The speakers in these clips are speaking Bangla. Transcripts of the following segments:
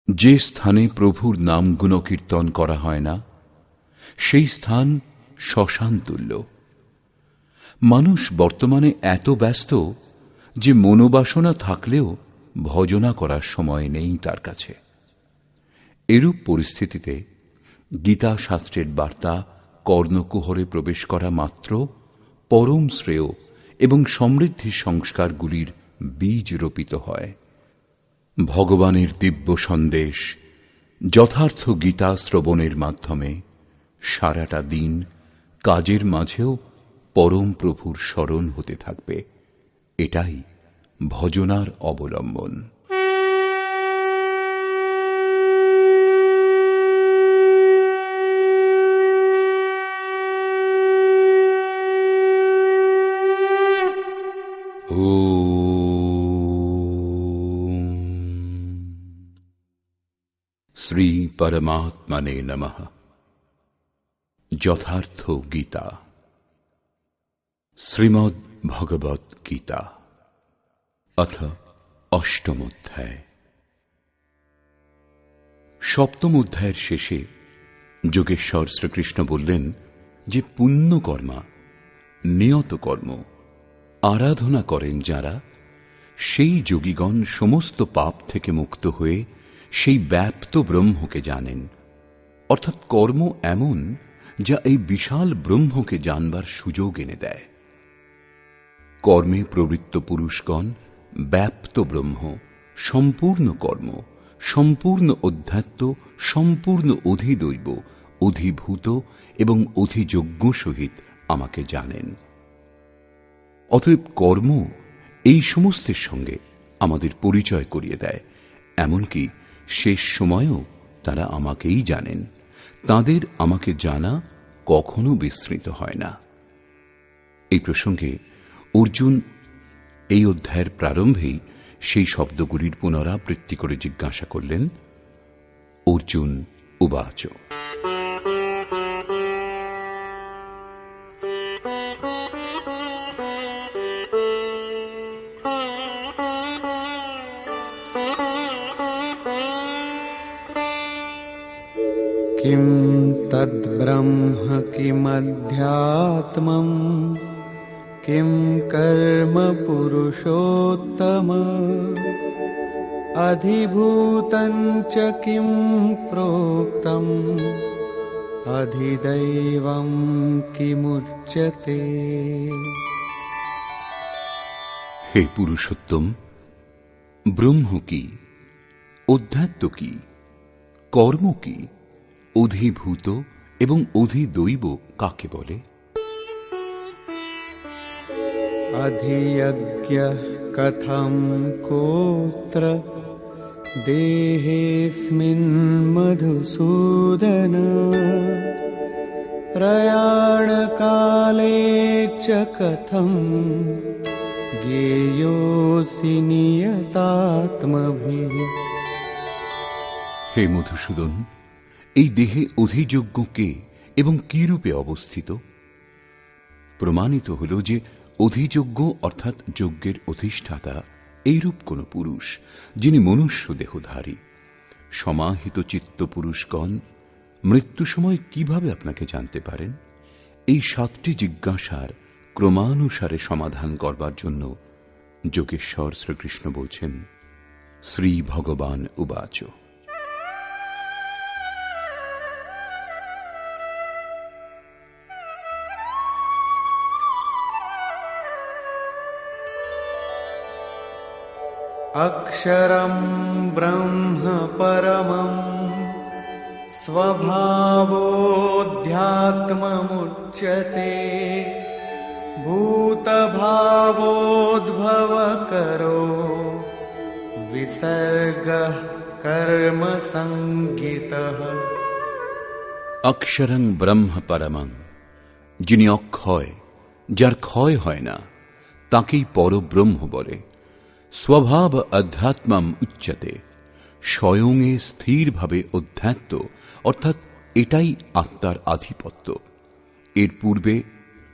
যে স্থানে প্রভুর নাম গুণকীর্তন করা হয় না, সেই স্থান শ্মশান তুল্য। মানুষ বর্তমানে এত ব্যস্ত যে মনোবাসনা থাকলেও ভজনা করার সময় নেই তার কাছে। এরূপ পরিস্থিতিতে গীতা শাস্ত্রের বার্তা কর্ণকুহরে প্রবেশ করা মাত্র পরম শ্রেয় এবং সমৃদ্ধির সংস্কারগুলির বীজ রোপিত হয়। ভগবানের দিব্য সন্দেশ যথার্থ গীতা শ্রবণের মাধ্যমে সারাটা দিন কাজের মাঝেও পরম প্রভুর স্মরণ হতে থাকবে। এটাই ভজনার অবলম্বন। শ্রী পরমাত্মনে নমঃ। যথার্থ গীতা। শ্রীমদ্ ভগবত গীতা অথ অষ্টম অধ্যায়। সপ্তম অধ্যায়ের শেষে যোগেশ্বর শ্রীকৃষ্ণ বললেন যে পুণ্যকর্মা, নিয়ত কর্ম আরাধনা করেন যারা, সেই যোগীগণ সমস্ত পাপ থেকে মুক্ত হয়ে সেই ব্যাপ্ত ব্রহ্মকে জানেন। অর্থাৎ কর্ম এমন যা এই বিশাল ব্রহ্মকে জানবার সুযোগ এনে দেয়। কর্মে প্রবৃত্ত পুরুষগণ ব্যাপ্ত ব্রহ্ম, সম্পূর্ণ কর্ম, সম্পূর্ণ অধ্যাত্ম, সম্পূর্ণ অধিদৈব, অধিভূত এবং অধিযজ্ঞ সহিত আমাকে জানেন। অতএব কর্ম এই সমস্তের সঙ্গে আমাদের পরিচয় করিয়ে দেয়। এমনকি শেষ সময়েও তারা আমাকেই জানেন। তাদের আমাকে জানা কখনো বিস্মৃত হয় না। এই প্রসঙ্গে অর্জুন এই অধ্যায়ের প্রারম্ভেই সেই শব্দগুলির পুনরাবৃত্তি করে জিজ্ঞাসা করলেন। অর্জুন উবাচ কিম তদ্ব্রহ্ম কিমধ্যাত্মম কিম কর্ম পুরুষোত্তম অধিভূতং চ কিম প্రోক্তম অধিদৈবং কিমুচ্যতে। হে পুরুষোত্তম, ব্রহ্ম কি, অধ্যাত্ম কি, কর্ম কি, অধিভূত এবং অধিদৈব কাকে বলে? অধিয়জ্ঞঃ কথম কোত্র দেহেস্মিন মধুসূদন প্রয়াণকালে চ কথম জ্ঞেয়োऽসি নিয়তাত্মভিঃ। হে মধুসূদন, এই দেহে অধিযজ্ঞ কে এবং কি রূপে অবস্থিত? প্রমাণিত হল যে অধিযজ্ঞ অর্থাৎ যজ্ঞের অধিষ্ঠাতা এইরূপ কোন পুরুষ, যিনি মনুষ্য দেহধারী। সমাহিত চিত্ত পুরুষগণ মৃত্যু সময় কিভাবে আপনাকে জানতে পারেন? এই 7টি জিজ্ঞাসার ক্রমানুসারে সমাধান করবার জন্য যোগেশ্বর শ্রীকৃষ্ণ বলছেন। শ্রী ভগবান উবাচ অক্ষরম ব্রহ্ম পরমং স্বভাবোধ্যাত্মমুচ্যতে ভূতভাবোদ্ভবকরো বিসর্গঃ কর্ম সংগীতঃ। অক্ষরং ব্রহ্ম পরমং, যিনি অক্ষয়, যার ক্ষয় হয় না, তাকেই পরব্রহ্ম বলে। স্বভাব অধ্যাত্মম উচ্যতে, স্বয়ংয়ে স্থিরভাবে অধ্যাত্ম, অর্থাৎ এটাই আত্মার আধিপত্য। এর পূর্বে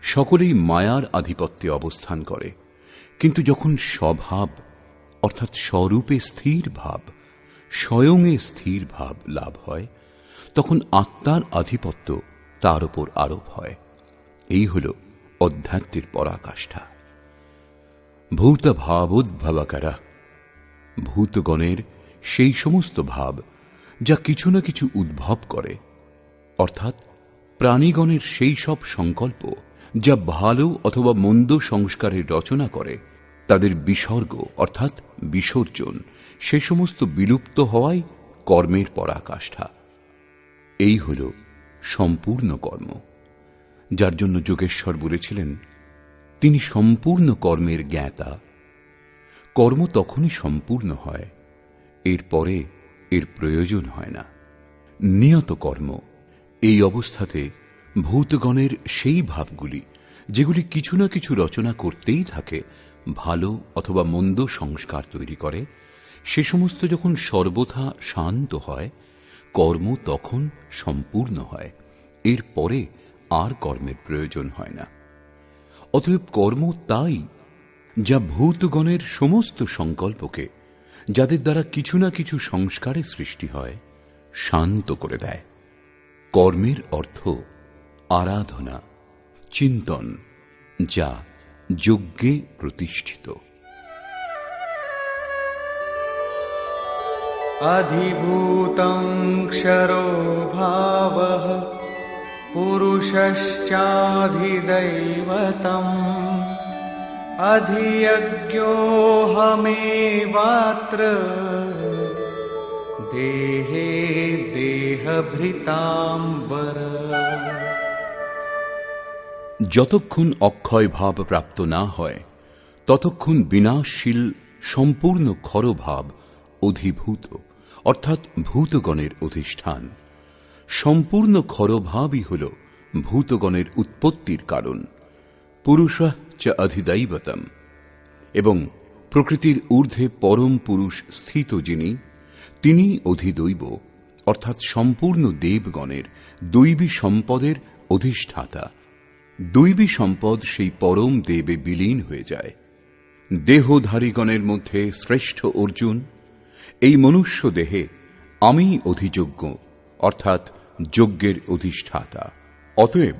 সকলেই মায়ার আধিপত্যে অবস্থান করে, কিন্তু যখন স্বভাব অর্থাৎ স্বরূপে স্থির ভাব, স্বয়ংে স্থির ভাব লাভ হয়, তখন আত্মার আধিপত্য তার উপর আরোপ হয়। এই হল অধ্যাত্মের পরাকাষ্ঠা। ভূত ভাবোদ্ভবকরা, ভূতগণের সেই সমস্ত ভাব যা কিছু না কিছু উদ্ভব করে, অর্থাৎ প্রাণীগণের সেই সব সংকল্প যা ভালো অথবা মন্দ সংস্কারের রচনা করে, তাদের বিসর্গ অর্থাৎ বিসর্জন, সে সমস্ত বিলুপ্ত হওয়াই কর্মের পরাকাষ্ঠা। এই হল সম্পূর্ণ কর্ম, যার জন্য যোগেশ্বর বলেছিলেন তিনি সম্পূর্ণ কর্মের জ্ঞাতা। কর্ম তখনই সম্পূর্ণ হয়, এরপরে এর প্রয়োজন হয় না। নিয়ত কর্ম, এই অবস্থাতে ভূতগণের সেই ভাবগুলি যেগুলি কিছু না কিছু রচনা করতেই থাকে, ভালো অথবা মন্দ সংস্কার তৈরি করে, সে সমস্ত যখন সর্বথা শান্ত হয়, কর্ম তখন সম্পূর্ণ হয়, এরপরে আর কর্মের প্রয়োজন হয় না। অতএব কর্ম তাই যা ভূতগণের সমস্ত সংকল্পকে, যাদের দ্বারা কিছু না কিছু সংস্কারের সৃষ্টি হয়, শান্ত করে দেয়। কর্মের অর্থ আরাধনা, চিন্তন, যা যজ্ঞে প্রতিষ্ঠিত। अधिभूतं क्षरो भावः पुरुषश्चाधिदैवतम् अधियज्ञोऽहमेवात्र देहे देहभृतां वर। যতক্ষণ অক্ষয় ভাব প্রাপ্ত না হয়, ততক্ষণ বিনাশশীল সম্পূর্ণ ক্ষরভাব অধিভূত, অর্থাৎ ভূতগণের অধিষ্ঠান। সম্পূর্ণ ক্ষরভাবই হল ভূতগণের উৎপত্তির কারণ। পুরুষঃ চ অধিদৈবতম, এবং প্রকৃতির ঊর্ধ্বে পরম পুরুষ স্থিত যিনি, তিনি অধিদৈব, অর্থাৎ সম্পূর্ণ দেবগণের দৈবী সম্পদের অধিষ্ঠাতা। দৈবী সম্পদ সেই পরম দেবে বিলীন হয়ে যায়। দেহধারীগণের মধ্যে শ্রেষ্ঠ অর্জুন, এই মনুষ্য দেহে আমি অধিযজ্ঞ, অর্থাৎ যজ্ঞের অধিষ্ঠাতা। অতএব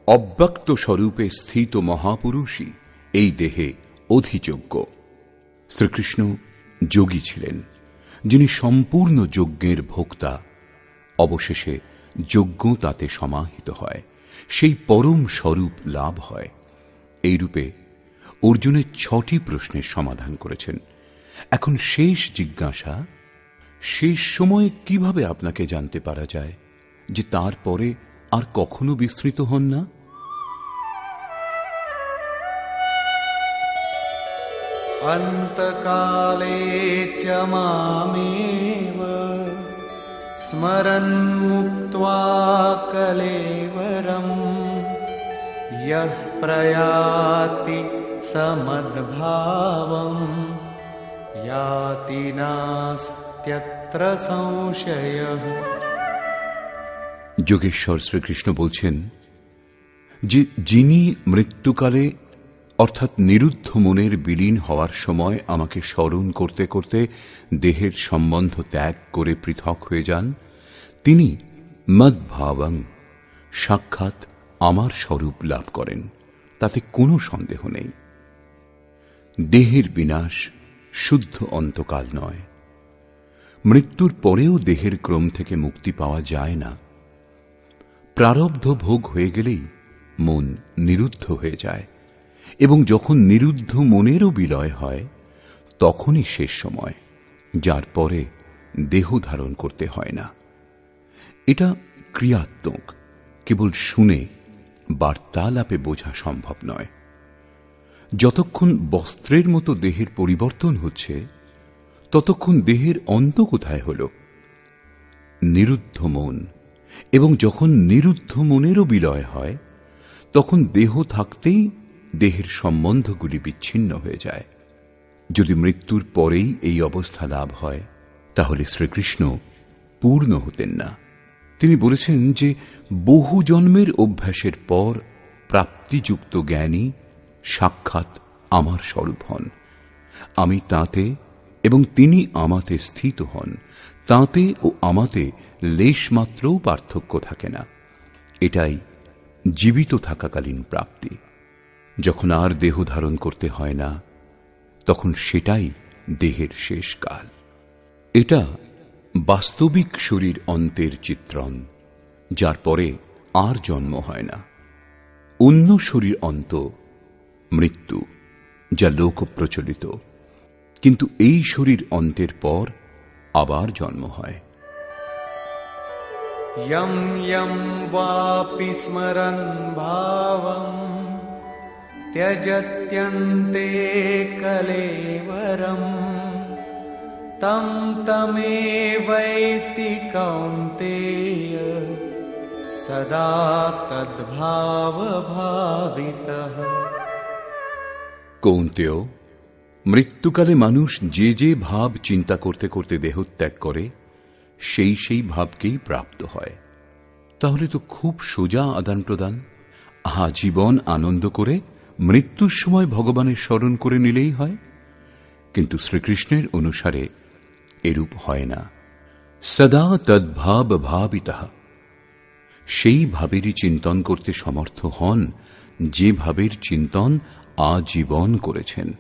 অব্যক্ত স্বরূপে স্থিত মহাপুরুষই এই দেহে অধিযজ্ঞ। শ্রীকৃষ্ণ যোগী ছিলেন, যিনি সম্পূর্ণ যজ্ঞের ভোক্তা। অবশেষে যজ্ঞ তাতে সমাহিত হয়, সেই পরম স্বরূপ লাভ হয়। এইরূপে অর্জুনের 6টি প্রশ্নের সমাধান করেছেন। এখন শেষ জিজ্ঞাসা, শেষ সময়ে কিভাবে আপনাকে জানতে পারা যায় যে তারপরে আর কখনো বিস্মৃত হন না? অন্তকালে চ মামেব স্মরन् মুক্ত্বা কলেবরম ইয়ঃ প্রয়াতি সমদ্ভাবম याति नास्त्यत्र संशयः। যোগেশ্বর শ্রীকৃষ্ণ বলছেন যে যিনি মৃত্যুকালে অর্থাৎ নিরুদ্ধ মনের বিলীন হওয়ার সময় আমাকে স্মরণ করতে করতে দেহের সম্বন্ধ ত্যাগ করে পৃথক হয়ে যান, তিনি মদ্ভাবং, সাক্ষাৎ আমার স্বরূপ লাভ করেন, তাতে কোনো সন্দেহ নেই। দেহের বিনাশ শুদ্ধ অন্তকাল নয়। মৃত্যুর পরেও দেহের ক্রম থেকে মুক্তি পাওয়া যায় না। প্রারব্ধ ভোগ হয়ে গেলেই মন নিরুদ্ধ হয়ে যায়, এবং যখন নিরুদ্ধ মনেরও বিলয় হয়, তখনই শেষ সময়, যার পরে দেহ ধারণ করতে হয় না। এটা ক্রিয়াত্মক, কেবল শুনে বার্তালাপে বোঝা সম্ভব নয়। যতক্ষণ বস্ত্রের মতো দেহের পরিবর্তন হচ্ছে, ততক্ষণ দেহের অন্ত কোথায় হল? নিরুদ্ধ মন। এবং যখন নিরুদ্ধ মনেরও বিলয় হয়, তখন দেহ থাকতেই দেহের সম্বন্ধগুলি বিচ্ছিন্ন হয়ে যায়। যদি মৃত্যুর পরেই এই অবস্থা লাভ হয়, তাহলে শ্রীকৃষ্ণ পূর্ণ হতেন না। তিনি বলেছেন যে বহু জন্মের অভ্যাসের পর প্রাপ্তিযুক্ত জ্ঞানী সাক্ষাৎ আমার স্বরূপ হন। আমি তাঁতে এবং তিনি আমাতে স্থিত হন, তাঁতে ও আমাতে লেশমাত্রও পার্থক্য থাকে না। এটাই জীবিত থাকাকালীন প্রাপ্তি। যখন আর দেহ ধারণ করতে হয় না, তখন সেটাই দেহের শেষ কাল। এটা বাস্তবিক শরীর অন্তের চিত্রণ, যার পরে আর জন্ম হয় না। অন্য শরীর অন্ত মৃত্যু, যা লোক প্রচলিত, কিন্তু এই শরীর অন্তের পর আবার জন্ম হয়। यं यं वापि स्मरन् भावं त्यजत्यन्ते कलेवरं तं तमेवैति कौन्तेय सदा तद्भावभावितः। কৌন্তেয়, মৃত্যুকালে মানুষ যে যে ভাব চিন্তা করতে করতে দেহত্যাগ করে, সেই সেই ভাবকেই প্রাপ্ত হয়। তাহলে তো খুব সোজা আদান প্রদান। আজীবন আনন্দ করে মৃত্যুর সময় ভগবানের স্মরণ করে নিলেই হয়। কিন্তু শ্রীকৃষ্ণের অনুসারে এরূপ হয় না। সদা তদ্ভাব ভাবিতঃ, সেই ভাবেরই চিন্তন করতে সমর্থ হন যে ভাবের চিন্তন আজীবন করেছেন।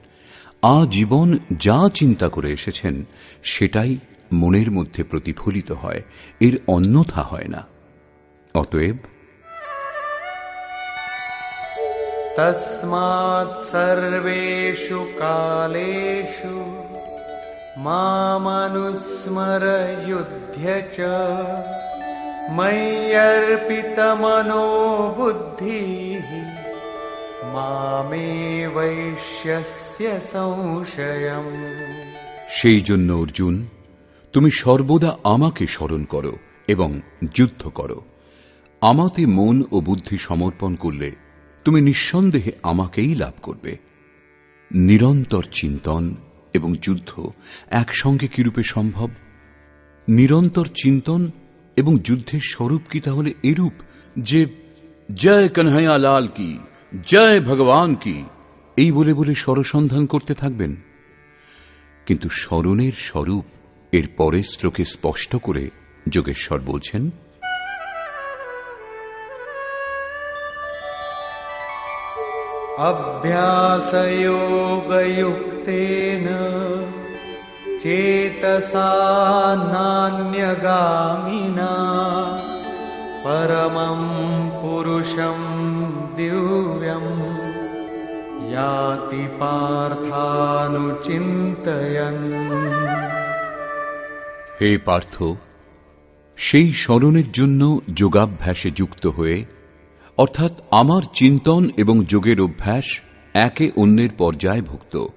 আজীবন যা চিন্তা করে এসেছেন সেটাই মনের মধ্যে প্রতিফলিত হয়, এর অন্যথা হয় না। অতএব তস্মাৎ সর্বেষু কালেষু মামনুস্মর যুধ্যা চ ময়্যর্পিতমনো বুদ্ধিঃ মামেবৈষ্যস্য সংশয়ম। সেই জন্য অর্জুন, তুমি সর্বদা আমাকে স্মরণ করো এবং যুদ্ধ করো। আমাতে মন ও বুদ্ধি সমর্পণ করলে তুমি নিঃসন্দেহে আমাকেই লাভ করবে। নিরন্তর চিন্তন এবং যুদ্ধ একসঙ্গে কিরূপে সম্ভব? নিরন্তর চিন্তন এবং যুদ্ধের স্বরূপ কি তাহলে এরূপ যে জয় কনহাইয়া লাল কি, জয় ভগবান কি, এই বলে বলে স্বরসন্ধান করতে থাকবেন? কিন্তু স্মরণের স্বরূপ এর পরের শ্লোকে স্পষ্ট করে যোগেশ্বর বলছেন, অভ্যাসযোগযুক্তেন চেতসা নান্যগামিনা পরমং পুরুষং দিব্যং याति পার্থানুচিন্তয়ন। হে পার্থ, সেই স্মরণের জন্য যোগাভ্যাসে যুক্ত হয়ে, অর্থাৎ আমার চিন্তন এবং যোগের অভ্যাস একে অন্যের পর্যায়ভুক্ত,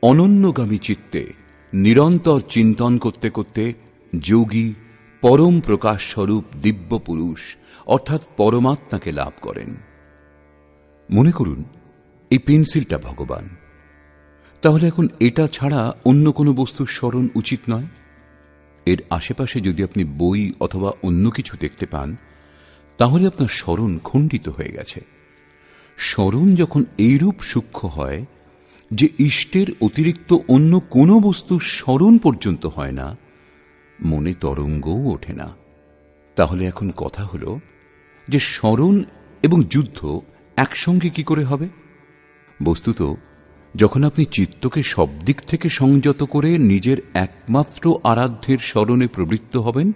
অনন্যগামী চিত্তে নিরন্তর চিন্তন করতে করতে যোগী পরম প্রকাশ স্বরূপ দিব্য পুরুষ অর্থাৎ পরমাত্মাকে লাভ করেন। মনে করুন এই পেন্সিলটা ভগবান, তাহলে এখন এটা ছাড়া অন্য কোনো বস্তুর স্মরণ উচিত নয়। এর আশেপাশে যদি আপনি বই অথবা অন্য কিছু দেখতে পান, তাহলে আপনার স্মরণ খণ্ডিত হয়ে গেছে। স্মরণ যখন এইরূপ সূক্ষ্ম হয় যে ইষ্টের অতিরিক্ত অন্য কোনো বস্তুর স্মরণ পর্যন্ত হয় না, মনে তরঙ্গও ওঠে না। তাহলে এখন কথা হলো যে স্মরণ এবং যুদ্ধ একসঙ্গে কি করে হবে? বস্তুত যখন আপনি চিত্তকে সব দিক থেকে সংযত করে নিজের একমাত্র আরাধ্যের স্মরণে প্রবৃত্ত হবেন,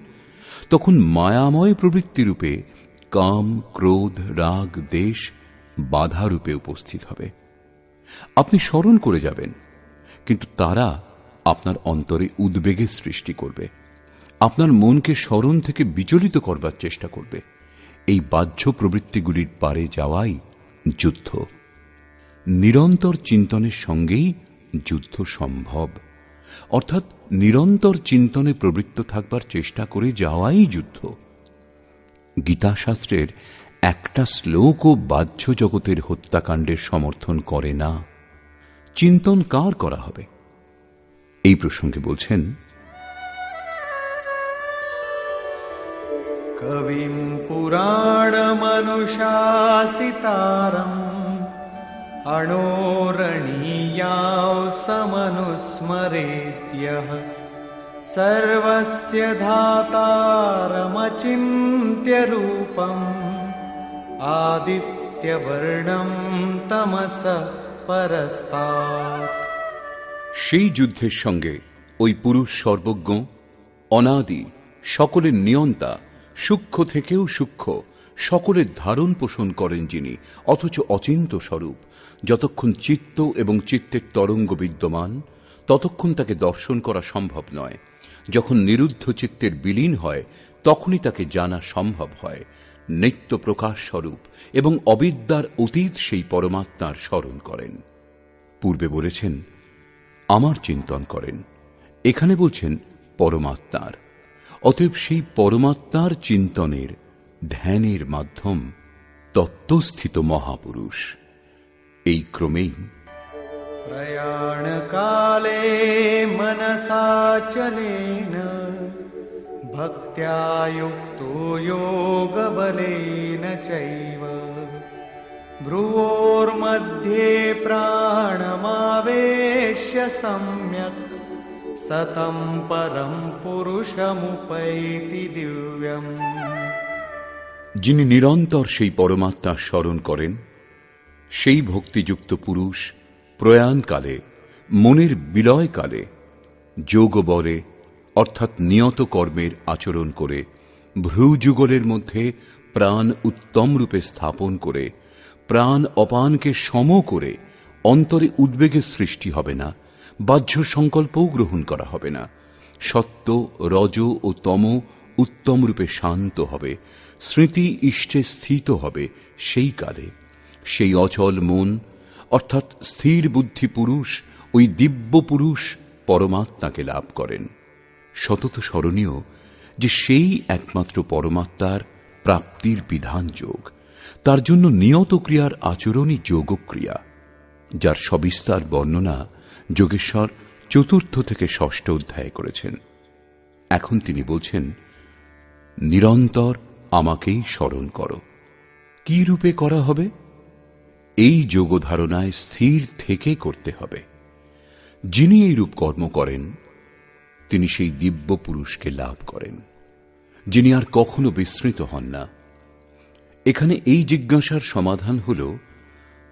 তখন মায়াময় প্রবৃত্তিরূপে কাম, ক্রোধ, রাগ, দ্বেষ বাধারূপে উপস্থিত হবে। আপনি স্মরণ করে যাবেন, কিন্তু তারা আপনার অন্তরে উদ্বেগের সৃষ্টি করবে, আপনার মনকে স্মরণ থেকে বিচলিত করবার চেষ্টা করবে। এই বাহ্য প্রবৃত্তিগুলির পারে যাওয়াই যুদ্ধ। নিরন্তর চিন্তনের সঙ্গেই যুদ্ধ সম্ভব, অর্থাৎ নিরন্তর চিন্তনে প্রবৃত্ত থাকবার চেষ্টা করে যাওয়াই যুদ্ধ। গীতাশাস্ত্রের একটা শ্লোকও বাহ্য জগতের হত্যাকাণ্ডের সমর্থন করে না। চিন্তন কার করা হবে? এই প্রসঙ্গে বলছেন, কবিম পুরাণমনুশাসিতারম অণোরণীয়াও সমনুস্মরেত্যঃ सर्वस्य धातारमचिन्त्य रूपम् आदित्यवर्णं तमस परस्तात्। সেই যুদ্ধের সঙ্গে ওই পুরুষ সর্বজ্ঞ, অনাদি, সকলের নিয়ন্তা, সূক্ষ্ম থেকেও সূক্ষ্ম, সকলের ধারণ পোষণ করেন যিনি, অথচ অচিন্ত স্বরূপ। যতক্ষণ চিত্ত এবং চিত্তের তরঙ্গ বিদ্যমান, ততক্ষণ তাকে দর্শন করা সম্ভব নয়। যখন নিরুদ্ধ চিত্তের বিলীন হয়, তখনই তাকে জানা সম্ভব হয়। নিত্য প্রকাশ স্বরূপ এবং অবিদ্যার অতীত সেই পরমাত্মার স্মরণ করেন। পূর্বে বলেছেন আমার চিন্তন করেন, এখানে বলছেন পরমাত্মার। অতএব সেই পরমাত্মার চিন্তনের, ধ্যানের মাধ্যম তত্ত্বস্থিত মহাপুরুষ। এই ক্রমেই प्रयाणकाले मनसाचलेन भक्त्या युक्तो योगबलेन चैव भ्रुवोर्मध्ये प्राणमावेश्य सम्यक् सतं परं पुरुषमुपैति दिव्यम्। যিনি নিরন্তর সেই পরমাত্মার স্মরণ করেন, সেই ভক্তিযুক্ত পুরুষ প্রয়াণকালে, মনের বিলয়কালে, যোগবলে অর্থাৎ নিয়ত কর্মের আচরণ করে, ভ্রুযুগলের মধ্যে প্রাণ উত্তম রূপে স্থাপন করে, প্রাণ অপানকে সম করে অন্তরে উদ্বেগের সৃষ্টি হবে না, বাহ্য সংকল্পও গ্রহণ করা হবে না। সত্য, রজ ও তম উত্তম রূপে শান্ত হবে, স্মৃতি ইষ্টে স্থিত হবে। সেই কালে সেই অচল মন অর্থাৎ স্থির বুদ্ধি পুরুষ, ওই দিব্য পুরুষ পরমাত্মাকে লাভ করেন। সতত স্মরণীয় যে সেই একমাত্র পরমাত্মার প্রাপ্তির বিধান যোগ। তার জন্য নিয়ত ক্রিয়ার আচরণই যোগক্রিয়া, যার সবিস্তার বর্ণনা যোগেশ্বর ৪র্থ থেকে ৬ষ্ঠ অধ্যায়ে করেছেন। এখন তিনি বলছেন, নিরন্তর আমাকেই স্মরণ করো। কি রূপে করা হবে? এই যোগ ধারণায় স্থির থেকে করতে হবে। যিনি এই রূপ কর্ম করেন, তিনি সেই দিব্য পুরুষকে লাভ করেন, যিনি আর কখনো বিস্মৃত হন না। এখানে এই জিজ্ঞাসার সমাধান হল,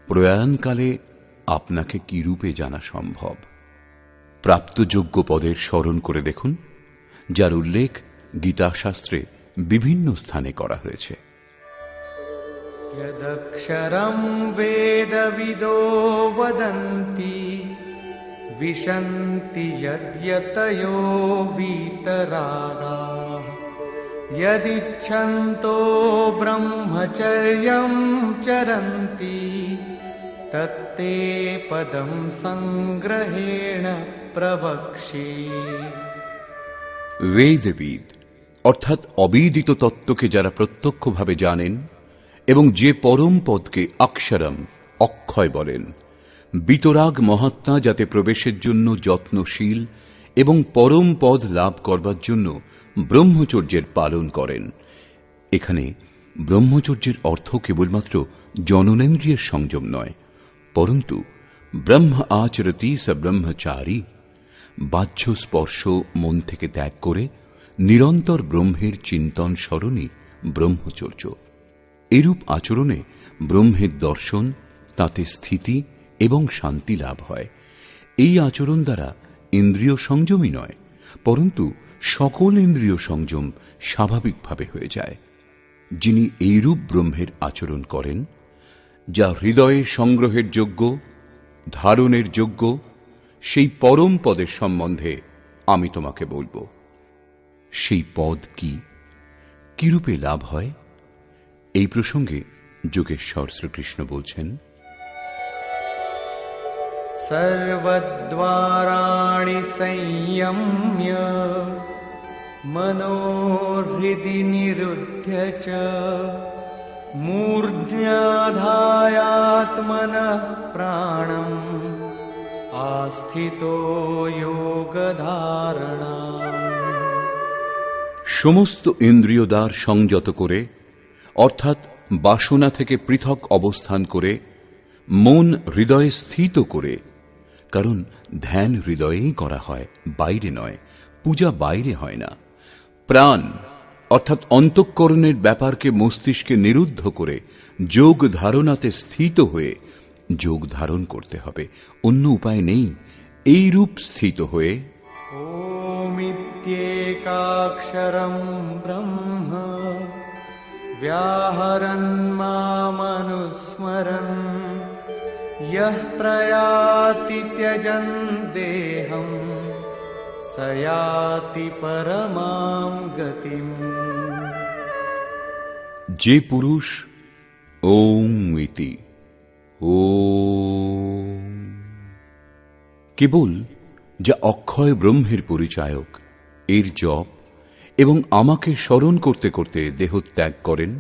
প্রয়াণকালে আপনাকে কি রূপে জানা সম্ভব? প্রাপ্তযোগ্য পদের স্মরণ করে দেখুন, যার উল্লেখ গীতাশাস্ত্রে বিভিন্ন স্থানে করা হয়েছে। यदक्षरं वेदविदो वदन्ति विशन्ति यद्यतयो वीतरागाः यदिच्छन्तो ब्रह्मचर्यं चरन्ति तत्ते पदं संग्रहेण प्रवक्ष्ये। वेदविद অর্থাৎ অবিদিত তত্ত্বকে যারা প্রত্যক্ষভাবে জানেন এবং যে পরম পদকে অক্ষরম অক্ষয় বলেন, বিতরাগ মহাত্মা যাতে প্রবেশের জন্য যত্নশীল এবং পরম পদ লাভ করবার জন্য ব্রহ্মচর্যের পালন করেন। এখানে ব্রহ্মচর্যের অর্থ কেবলমাত্র জননেন্দ্রিয়ের সংযম নয়, পরন্তু ব্রহ্ম আচরতি স ব্রহ্মচারী, বাহ্য স্পর্শ মন থেকে ত্যাগ করে নিরন্তর ব্রহ্মের চিন্তন স্মরণই ব্রহ্মচর্য। এরূপ আচরণে ব্রহ্মের দর্শন, তাতে স্থিতি এবং শান্তি লাভ হয়। এই আচরণ দ্বারা ইন্দ্রিয় সংযমই নয়, পরন্তু সকল ইন্দ্রিয় সংযম স্বাভাবিকভাবে হয়ে যায়। যিনি এইরূপ ব্রহ্মের আচরণ করেন, যা হৃদয়ে সংগ্রহের যোগ্য, ধারণের যোগ্য, সেই পরম পদের সম্বন্ধে আমি তোমাকে বলবো। সেই পদ কি, কিরূপে লাভ হয়? এই প্রসঙ্গে যোগেশ্বর শ্রীকৃষ্ণ বলছেন, सर्वद्वाराणि संयम्य मनोहृदि निरुध्य च मूर्ध्याधायात्मनः प्राणम् आस्थितो योगधारणा। সমস্ত ইন্দ্রিয় দ্বার সংযত করে অর্থাৎ বাসনা থেকে পৃথক অবস্থান করে মন হৃদয়ে স্থিত করে, কারণ ধ্যান হৃদয়েই করা হয়, বাইরে নয়, পূজা বাইরে হয় না। প্রাণ অর্থাৎ অন্তঃকরণের ব্যাপারকে মস্তিষ্কে নিরুদ্ধ করে যোগ ধারণাতে স্থিত হয়ে যোগ ধারণ করতে হবে, অন্য উপায় নেই। এই রূপ স্থিত হয়ে ওমিত্যেকাক্ষরম ব্রহ্ম व्याहरन् मामनुस्मरन् यः प्रयाति त्यजन् देहं स याति परमां गतिम्। যে পুরুষ ওম ইতি ওম কেবল যা অক্ষয় ব্রহ্মের পরিচায়ক এর জপ এবং আমাকে স্মরণ করতে করতে দেহ ত্যাগ করেন,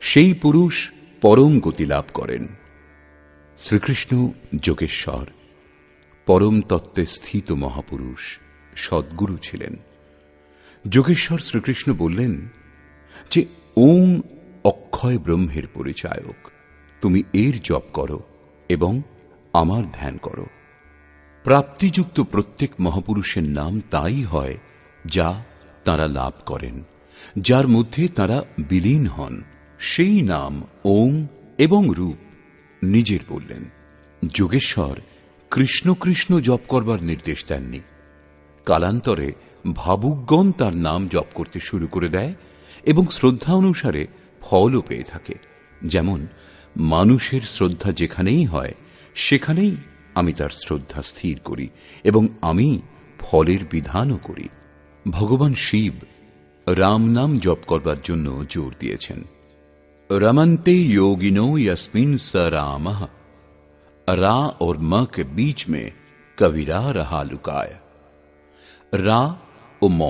সেই পুরুষ পরম গতি লাভ করেন। শ্রীকৃষ্ণ যোগেশ্বর পরম তত্ত্বে স্থিত মহাপুরুষ সদ্গুরু ছিলেন। যোগেশ্বর শ্রীকৃষ্ণ বললেন যে ওম অক্ষয় ব্রহ্মের পরিচায়ক, তুমি এর জপ করো এবং আমার ধ্যান করো। প্রাপ্তিযুক্ত প্রত্যেক মহাপুরুষের নাম তাই হয় যা তাঁরা লাভ করেন, যার মধ্যে তাঁরা বিলীন হন। সেই নাম ওম এবং রূপ নিজের বললেন। যোগেশ্বর কৃষ্ণ কৃষ্ণ জপ করবার নির্দেশ দেননি। কালান্তরে ভাবুকগণ তার নাম জপ করতে শুরু করে দেয় এবং শ্রদ্ধা অনুসারে ফলও পেয়ে থাকে। যেমন মানুষের শ্রদ্ধা যেখানেই হয় সেখানেই আমি তার শ্রদ্ধা স্থির করি এবং আমি ফলের বিধানও করি। ভগবান শিব রাম নাম জপ করবার জন্য জোর দিয়েছেন। रमन्ते योगिनो यस्मिन स रामः रा और म के बीच में कबीरा रहा लुकाया। রা ও ম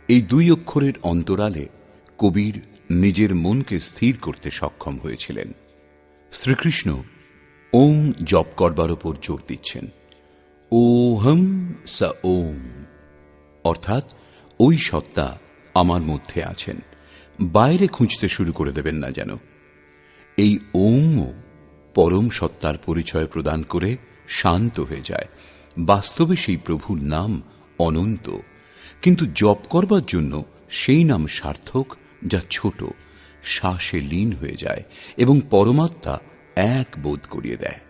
এই দুই অক্ষরের অন্তরালে কবির নিজের মনকে স্থির করতে সক্ষম হয়েছিলেন। শ্রীকৃষ্ণ ওম জপ করবার উপর জোর দিচ্ছেন। ওহম স ওম অর্থাৎ ওই সত্তা আমার মধ্যে আছেন, বাইরে খুঁজতে শুরু করে দেবেন না যেন। এই ওমও পরম সত্তার পরিচয় প্রদান করে শান্ত হয়ে যায়। বাস্তবে সেই প্রভুর নাম অনন্ত, কিন্তু জপ করবার জন্য সেই নাম সার্থক যা ছোট, শ্বাসে লীন হয়ে যায় এবং পরমাত্মা এক বোধ করিয়ে দেয়।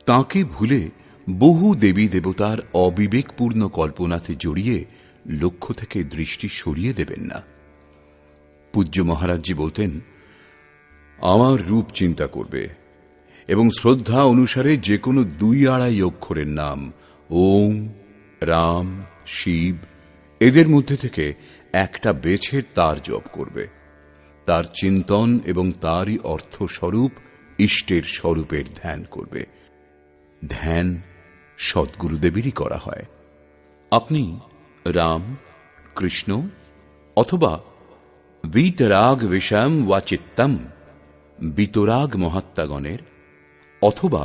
তাঁকে ভুলে বহু দেবী দেবতার অবিবেকপূর্ণ কল্পনাতে জড়িয়ে লক্ষ্য থেকে দৃষ্টি সরিয়ে দেবেন না। পূজ্য মহারাজজি বলতেন, আমার রূপ চিন্তা করবে এবং শ্রদ্ধা অনুসারে যে কোনো 2-2.5 অক্ষরের নাম ওম, রাম, শিব এদের মধ্যে থেকে একটা বেছে তার জপ করবে। তার চিন্তন এবং তারই অর্থ স্বরূপ ইষ্টের স্বরূপের ধ্যান করবে। ধ্যান সদ্গুরুদেবেরই করা হয়। আপনি রাম, কৃষ্ণ অথবা বিতরাগ বিষয়ম ওয়া চিত্তম বিতরাগ মহাত্মাগণের অথবা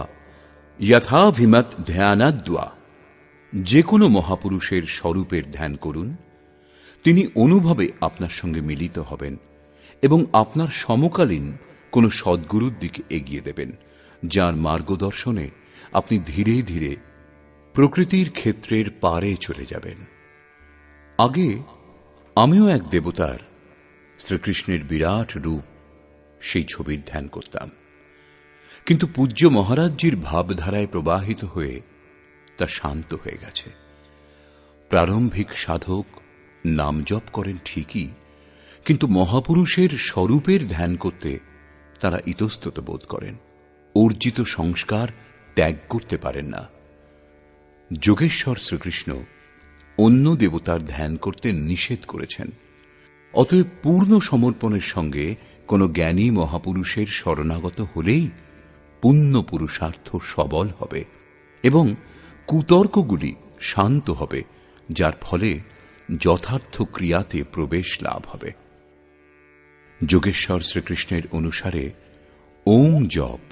যথাভিমত ধ্যানাদ্বা যে কোনো মহাপুরুষের স্বরূপের ধ্যান করুন। তিনি অনুভবে আপনার সঙ্গে মিলিত হবেন এবং আপনার সমকালীন কোনো সদ্গুরুর দিকে এগিয়ে দেবেন, যার মার্গদর্শনে আপনি ধীরে ধীরে প্রকৃতির ক্ষেত্রের পারে চলে যাবেন। আগে আমিও এক দেবতার, শ্রীকৃষ্ণের বিরাট রূপ, সেই ছবির ধ্যান করতাম, কিন্তু পূজ্য মহারাজজির ভাবধারায় প্রবাহিত হয়ে তা শান্ত হয়ে গেছে। প্রারম্ভিক সাধক নাম জপ করেন ঠিকই, কিন্তু মহাপুরুষের স্বরূপের ধ্যান করতে তারা ইতস্তত বোধ করেন, অর্জিত সংস্কার ত্যাগ করতে পারেন না। যোগেশ্বর শ্রীকৃষ্ণ অন্য দেবতার ধ্যান করতে নিষেধ করেছেন। অতএব পূর্ণ সমর্পণের সঙ্গে কোন জ্ঞানী মহাপুরুষের শরণাগত হলেই পুণ্য পুরুষার্থ সবল হবে এবং কুতর্কগুলি শান্ত হবে, যার ফলে যথার্থ ক্রিয়াতে প্রবেশ লাভ হবে। যোগেশ্বর শ্রীকৃষ্ণের অনুসারে ওম জপ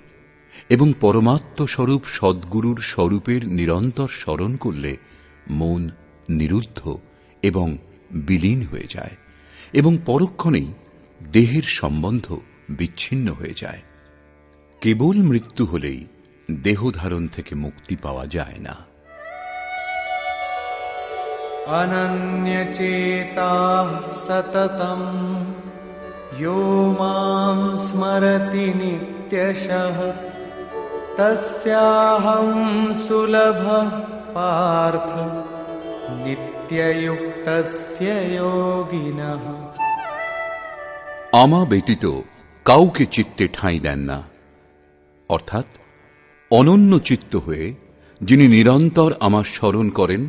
এবং পরমাত্মস্বরূপ সদ্গুরুর স্বরূপের নিরন্তর স্মরণ করলে মন নিরুদ্ধ এবং বিলীন হয়ে যায় এবং পরক্ষণেই দেহের সম্বন্ধ বিচ্ছিন্ন হয়ে যায়। কেবল মৃত্যু হলেই দেহধারণ থেকে মুক্তি পাওয়া যায় না। अनन्यचेताः सततम् यो मां स्मरति नित्यशः तस्याहं सुलभः पार्थ नित्ययुक्तस्य योगिनः। আমা ব্যতীত কাউকে চিত্তে ঠাঁই দেন না, অর্থাৎ অনন্য চিত্ত হয়ে যিনি নিরন্তর আমার স্মরণ করেন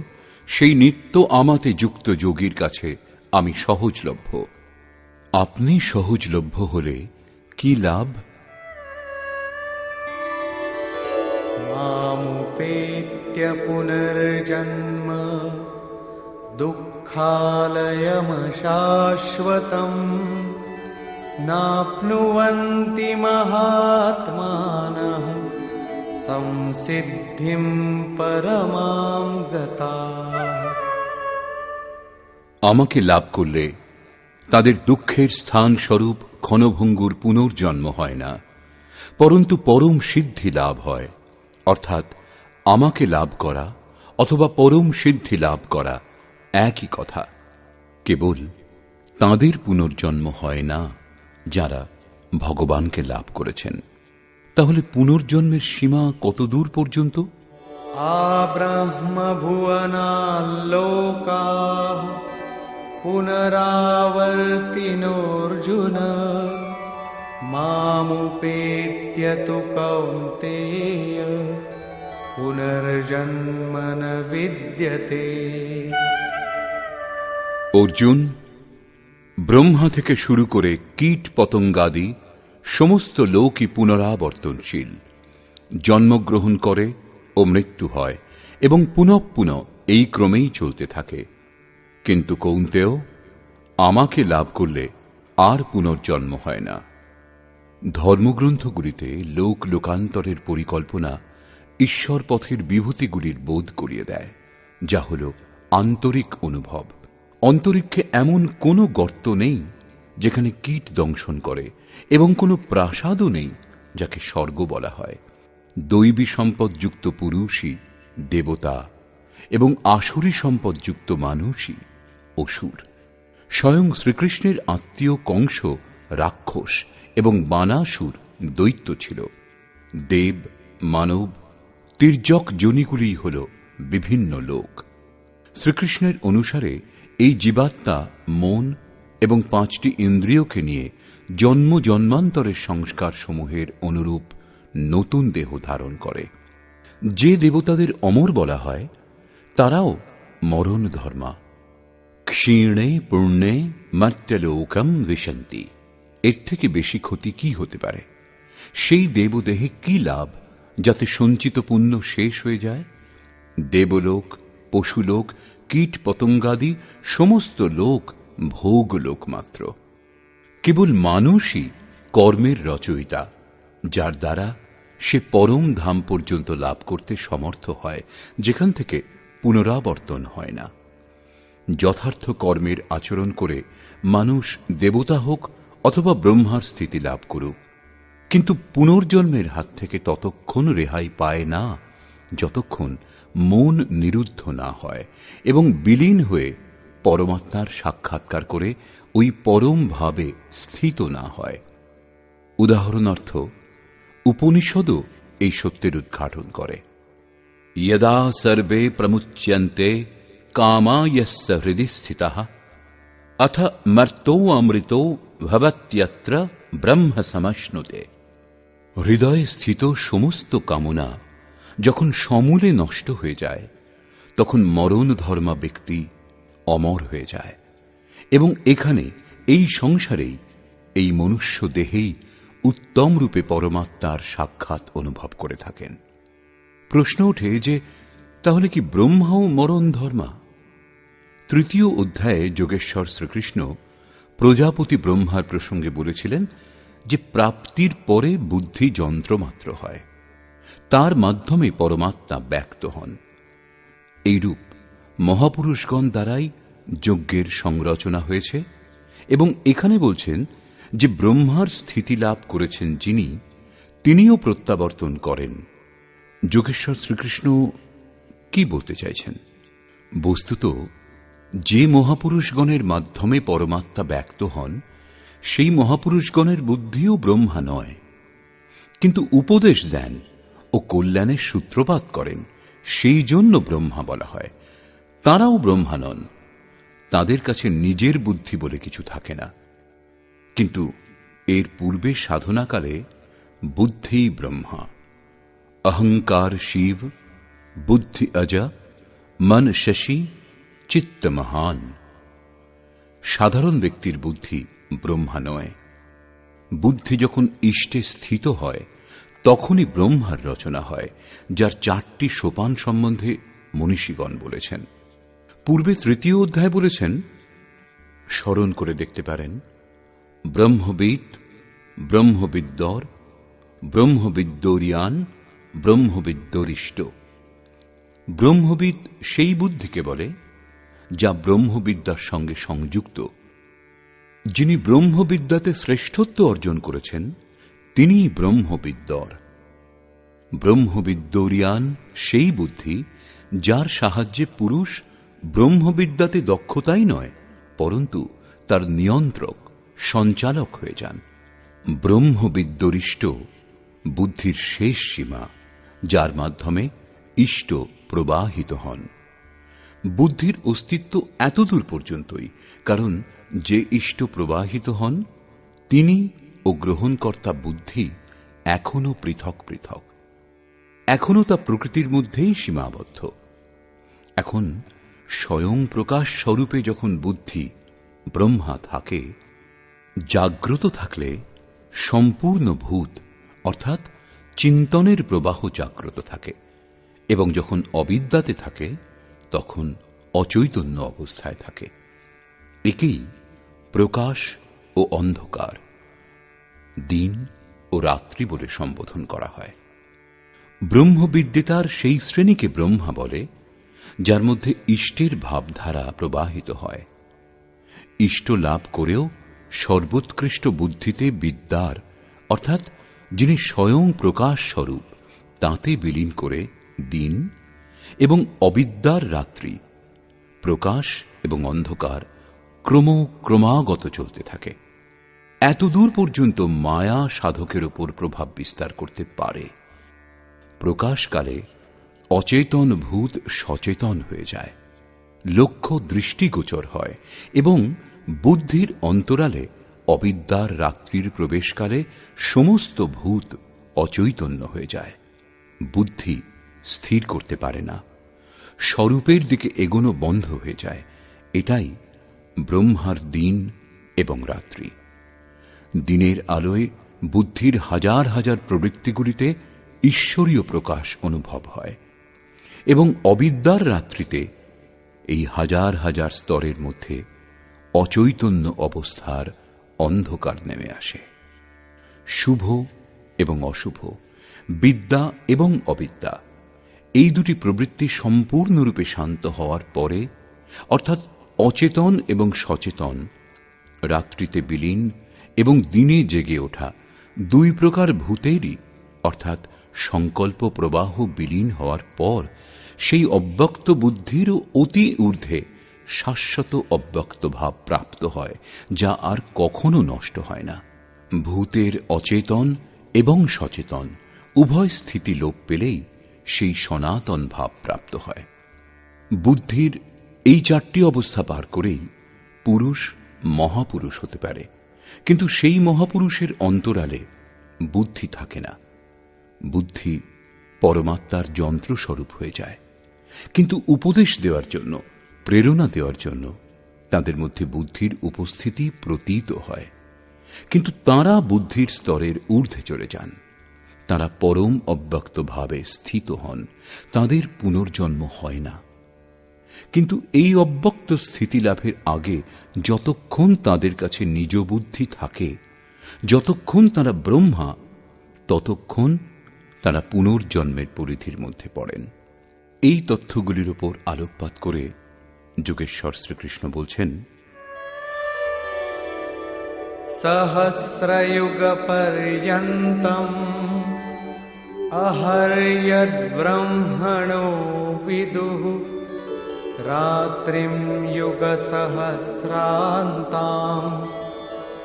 সেই নিত্য আমাতে যুক্ত যোগীর কাছে আমি সহজলভ্য। আপনি সহজলভ্য হলে কি লাভ? मामुपेत्य पुनर्जन्म दुःखालयमशाश्वतम् नाप्नुवन्ति महात्मानः संसिद्धिं परमां गताः। আমাকে লাভ করলে তাদের দুঃখের স্থান স্বরূপ ক্ষণভঙ্গুর পুনর্জন্ম হয় না, পরন্তু পরম সিদ্ধি লাভ হয়। অর্থাৎ আমাকে লাভ করা অথবা পরম সিদ্ধি লাভ করা একই কথা। কেবল তাঁদের পুনর্জন্ম হয় না যারা ভগবানকে লাভ করেছেন। তাহলে পুনর্জন্মের সীমা কত দূর পর্যন্ত? আব্রহ্মভুবনাল্লোকাঃ পুনরাবর্তিনোऽর্জুন মামুপেত্য তু কৌন্তেয় পুনর্জন্ম ন বিদ্যতে। অর্জুন, ব্রহ্মা থেকে শুরু করে কীট পতঙ্গাদি সমস্ত লোকই পুনরাবর্তনশীল, জন্মগ্রহণ করে ও মৃত্যু হয় এবং পুনঃ পুনঃ এই ক্রমেই চলতে থাকে। কিন্তু কৌন্তেয়, আমাকে লাভ করলে আর পুনর্জন্ম হয় না। ধর্মগ্রন্থগুলিতে লোক লোকান্তরের পরিকল্পনা ঈশ্বর পথের বিভূতিগুলির বোধ করিয়ে দেয়, যা হল আন্তরিক অনুভব। অন্তরিক্ষে এমন কোনো গর্ত নেই যেখানে কীট দংশন করে, এবং কোনো প্রাসাদও নেই যাকে স্বর্গ বলা হয়। দৈবী সম্পদযুক্ত পুরুষই দেবতা এবং আসুরী সম্পদযুক্ত মানুষই অসুর। স্বয়ং শ্রীকৃষ্ণের আত্মীয় কংস রাক্ষস এবং বানাসুর দৈত্য ছিল। দেব, মানব, তির্যক যোনিগুলি হল বিভিন্ন লোক। শ্রীকৃষ্ণের অনুসারে এই জীবাত্মা মন এবং 5টি ইন্দ্রিয়কে নিয়ে জন্ম জন্মান্তরের সংস্কার সমূহের অনুরূপ নতুন দেহ ধারণ করে। যে দেবতাদের অমর বলা হয় তারাও মরণ ধর্মা। ক্ষীণে পূর্ণে মর্ত্যলোকম বিশন্তি। এর থেকে বেশি ক্ষতি কি হতে পারে? সেই দেবদেহে কি লাভ যাতে সঞ্চিত পুণ্য শেষ হয়ে যায়? দেবলোক, পশুলোক, কীট পতঙ্গাদি সমস্ত লোক ভোগলোক মাত্র। কেবল মানুষই কর্মের রচয়িতা, যার দ্বারা সে পরম ধাম পর্যন্ত লাভ করতে সমর্থ হয়, যেখান থেকে পুনরাবর্তন হয় না। যথার্থ কর্মের আচরণ করে মানুষ দেবতা হোক অথবা ব্রহ্মার স্থিতি লাভ করুক, কিন্তু পুনর্জন্মের হাত থেকে ততক্ষণ রেহাই পায় না যতক্ষণ মন নিরুদ্ধ না হয় এবং বিলীন হয়ে পরমাত্মার সাক্ষাৎকার করে ওই পরম ভাবে স্থিত না হয়। উদাহরণার্থ উপনিষদও এই সত্যের উদ্ঘাটন করে। यदा सर्वे प्रमुच्यन्ते कामा यस्य हृदि स्थितः अथ मर्तो अमृतो भवत्यत्र ब्रह्म समश्नुते। হৃদয়ে স্থিত সমস্ত কামনা যখন সমূলে নষ্ট হয়ে যায়, তখন মরণ ধর্মা ব্যক্তি অমর হয়ে যায় এবং এখানে এই সংসারেই, এই মনুষ্য দেহেই উত্তম রূপে পরমাত্মার সাক্ষাৎ অনুভব করে থাকেন। প্রশ্ন ওঠে যে তাহলে কি ব্রহ্মাও মরণ ধর্মা? 3য় অধ্যায়ে যোগেশ্বর শ্রীকৃষ্ণ প্রজাপতি ব্রহ্মার প্রসঙ্গে বলেছিলেন যে প্রাপ্তির পরে বুদ্ধি যন্ত্রমাত্র হয়, তার মাধ্যমে পরমাত্মা ব্যক্ত হন। এইরূপ মহাপুরুষগণ দ্বারাই যজ্ঞের সংরচনা হয়েছে এবং এখানে বলছেন যে ব্রহ্মার স্থিতি লাভ করেছেন যিনি, তিনিও প্রত্যাবর্তন করেন। যোগেশ্বর শ্রীকৃষ্ণ কি বলতে চাইছেন? বস্তুত যে মহাপুরুষগণের মাধ্যমে পরমাত্মা ব্যক্ত হন সেই মহাপুরুষগণের বুদ্ধিও ব্রহ্মা নয়, কিন্তু উপদেশ দেন ও কল্যাণের সূত্রপাত করেন, সেই জন্য ব্রহ্মা বলা হয়। তাঁরাও ব্রহ্মা নন, তাঁদের কাছে নিজের বুদ্ধি বলে কিছু থাকে না। কিন্তু এর পূর্বে সাধনাকালে বুদ্ধি ব্রহ্মা, অহংকার শিব, বুদ্ধি অজা, মন শশী, চিত্ত মহান। সাধারণ ব্যক্তির বুদ্ধি ব্রহ্মা নয়। বুদ্ধি যখন ইষ্টে স্থিত হয় তখনই ব্রহ্মার রচনা হয়, যার 4টি সোপান সম্বন্ধে মনীষীগণ বলেছেন। পূর্বে 3য় অধ্যায় বলেছেন, স্মরণ করে দেখতে পারেন, ব্রহ্মবিদ, ব্রহ্মবিদ্যর, ব্রহ্মবিদ্যরিয়ান, ব্রহ্মবিদ্যরিষ্ট। ব্রহ্মবিদ সেই বুদ্ধিকে বলে যা ব্রহ্মবিদ্যার সঙ্গে সংযুক্ত। যিনি ব্রহ্মবিদ্যাতে শ্রেষ্ঠত্ব অর্জন করেছেন তিনিই ব্রহ্মবিদ্যর। ব্রহ্মবিদ্যরিয়ান সেই বুদ্ধি যার সাহায্যে পুরুষ ব্রহ্মবিদ্যাতে দক্ষতাই নয়, পরন্তু তার নিয়ন্ত্রক, সঞ্চালক হয়ে যান। ব্রহ্মবিদ্যরিষ্ট বুদ্ধির শেষ সীমা, যার মাধ্যমে ইষ্ট প্রবাহিত হন। বুদ্ধির অস্তিত্ব এতদূর পর্যন্তই, কারণ যে ইষ্ট প্রবাহিত হন তিনি ও গ্রহণকর্তা বুদ্ধি এখনো পৃথক পৃথক, এখনো তা প্রকৃতির মধ্যেই সীমাবদ্ধ। এখন স্বয়ং প্রকাশ স্বরূপে যখন বুদ্ধি ব্রহ্মা থাকে, জাগ্রত থাকলে সম্পূর্ণ ভূত অর্থাৎ চিন্তনের প্রবাহ জাগ্রত থাকে, এবং যখন অবিদ্যাতে থাকে তখন অচৈতন্য অবস্থায় থাকে। একেই প্রকাশ ও অন্ধকার, দিন ও রাত্রি বলে সম্বোধন করা হয়। ব্রহ্মবিদ্যেতার সেই শ্রেণীকে ব্রহ্মা বলে যার মধ্যে ইষ্টের ভাবধারা প্রবাহিত হয়। ইষ্ট লাভ করেও সর্বোৎকৃষ্ট বুদ্ধিতে বিদ্যার অর্থাৎ যিনি স্বয়ং প্রকাশ স্বরূপ তাঁতে বিলীন করে দিন এবং অবিদ্যার রাত্রি, প্রকাশ এবং অন্ধকার ক্রমাগত চলতে থাকে। এতদূর পর্যন্ত মায়া সাধকের উপর প্রভাব বিস্তার করতে পারে। প্রকাশকালে অচেতন ভূত সচেতন হয়ে যায়, লক্ষ্য দৃষ্টিগোচর হয়, এবং বুদ্ধির অন্তরালে অবিদ্যার রাত্রির প্রবেশকালে সমস্ত ভূত অচৈতন্য হয়ে যায়। বুদ্ধি স্থির করতে পারে না, স্বরূপের দিকে এগোনো বন্ধ হয়ে যায়। এটাই ব্রহ্মার দিন এবং রাত্রি। দিনের আলোয় বুদ্ধির হাজার হাজার প্রবৃত্তিগুলিতে ঈশ্বরীয় প্রকাশ অনুভব হয়, এবং অবিদ্যার রাত্রিতে এই হাজার হাজার স্তরের মধ্যে অচৈতন্য অবস্থার অন্ধকার নেমে আসে। শুভ এবং অশুভ, বিদ্যা এবং অবিদ্যা, এই দুটি প্রবৃত্তি সম্পূর্ণরূপে শান্ত হওয়ার পরে, অর্থাৎ অচেতন এবং সচেতন, রাত্রিতে বিলীন এবং দিনে জেগে ওঠা, দুই প্রকার ভূতেরই অর্থাৎ সংকল্প প্রবাহ বিলীন হওয়ার পর সেই অব্যক্ত বুদ্ধিরও অতি ঊর্ধ্বে শাশ্বত অব্যক্ত ভাব প্রাপ্ত হয়, যা আর কখনো নষ্ট হয় না। ভূতের অচেতন এবং সচেতন উভয় স্থিতি লোপ পেলেই সেই সনাতন ভাব প্রাপ্ত হয়। বুদ্ধির এই 4টি অবস্থা পার করেই পুরুষ মহাপুরুষ হতে পারে, কিন্তু সেই মহাপুরুষের অন্তরালে বুদ্ধি থাকে না। বুদ্ধি পরমাত্মার যন্ত্রস্বরূপ হয়ে যায়, কিন্তু উপদেশ দেওয়ার জন্য, প্রেরণা দেওয়ার জন্য তাদের মধ্যে বুদ্ধির উপস্থিতি প্রতীত হয়। কিন্তু তাঁরা বুদ্ধির স্তরের ঊর্ধ্বে চলে যান, তাঁরা পরম অব্যক্ত ভাবে স্থিত হন, তাঁদের পুনর্জন্ম হয় না। কিন্তু এই অব্যক্ত স্থিতি লাভের আগে যতক্ষণ তাঁদের কাছে নিজ বুদ্ধি থাকে, যতক্ষণ তাঁরা ব্রহ্মা, ততক্ষণ তাঁরা পুনর্জন্মের পরিধির মধ্যে পড়েন। এই তথ্যগুলির উপর আলোকপাত করে যোগেশ্বর শ্রীকৃষ্ণ বলছেন, সহস্রযুগ পর্যন্তম অহর্যদ ব্রহ্মণো বিদুঃ रात्रिं युगसहस्रान्तां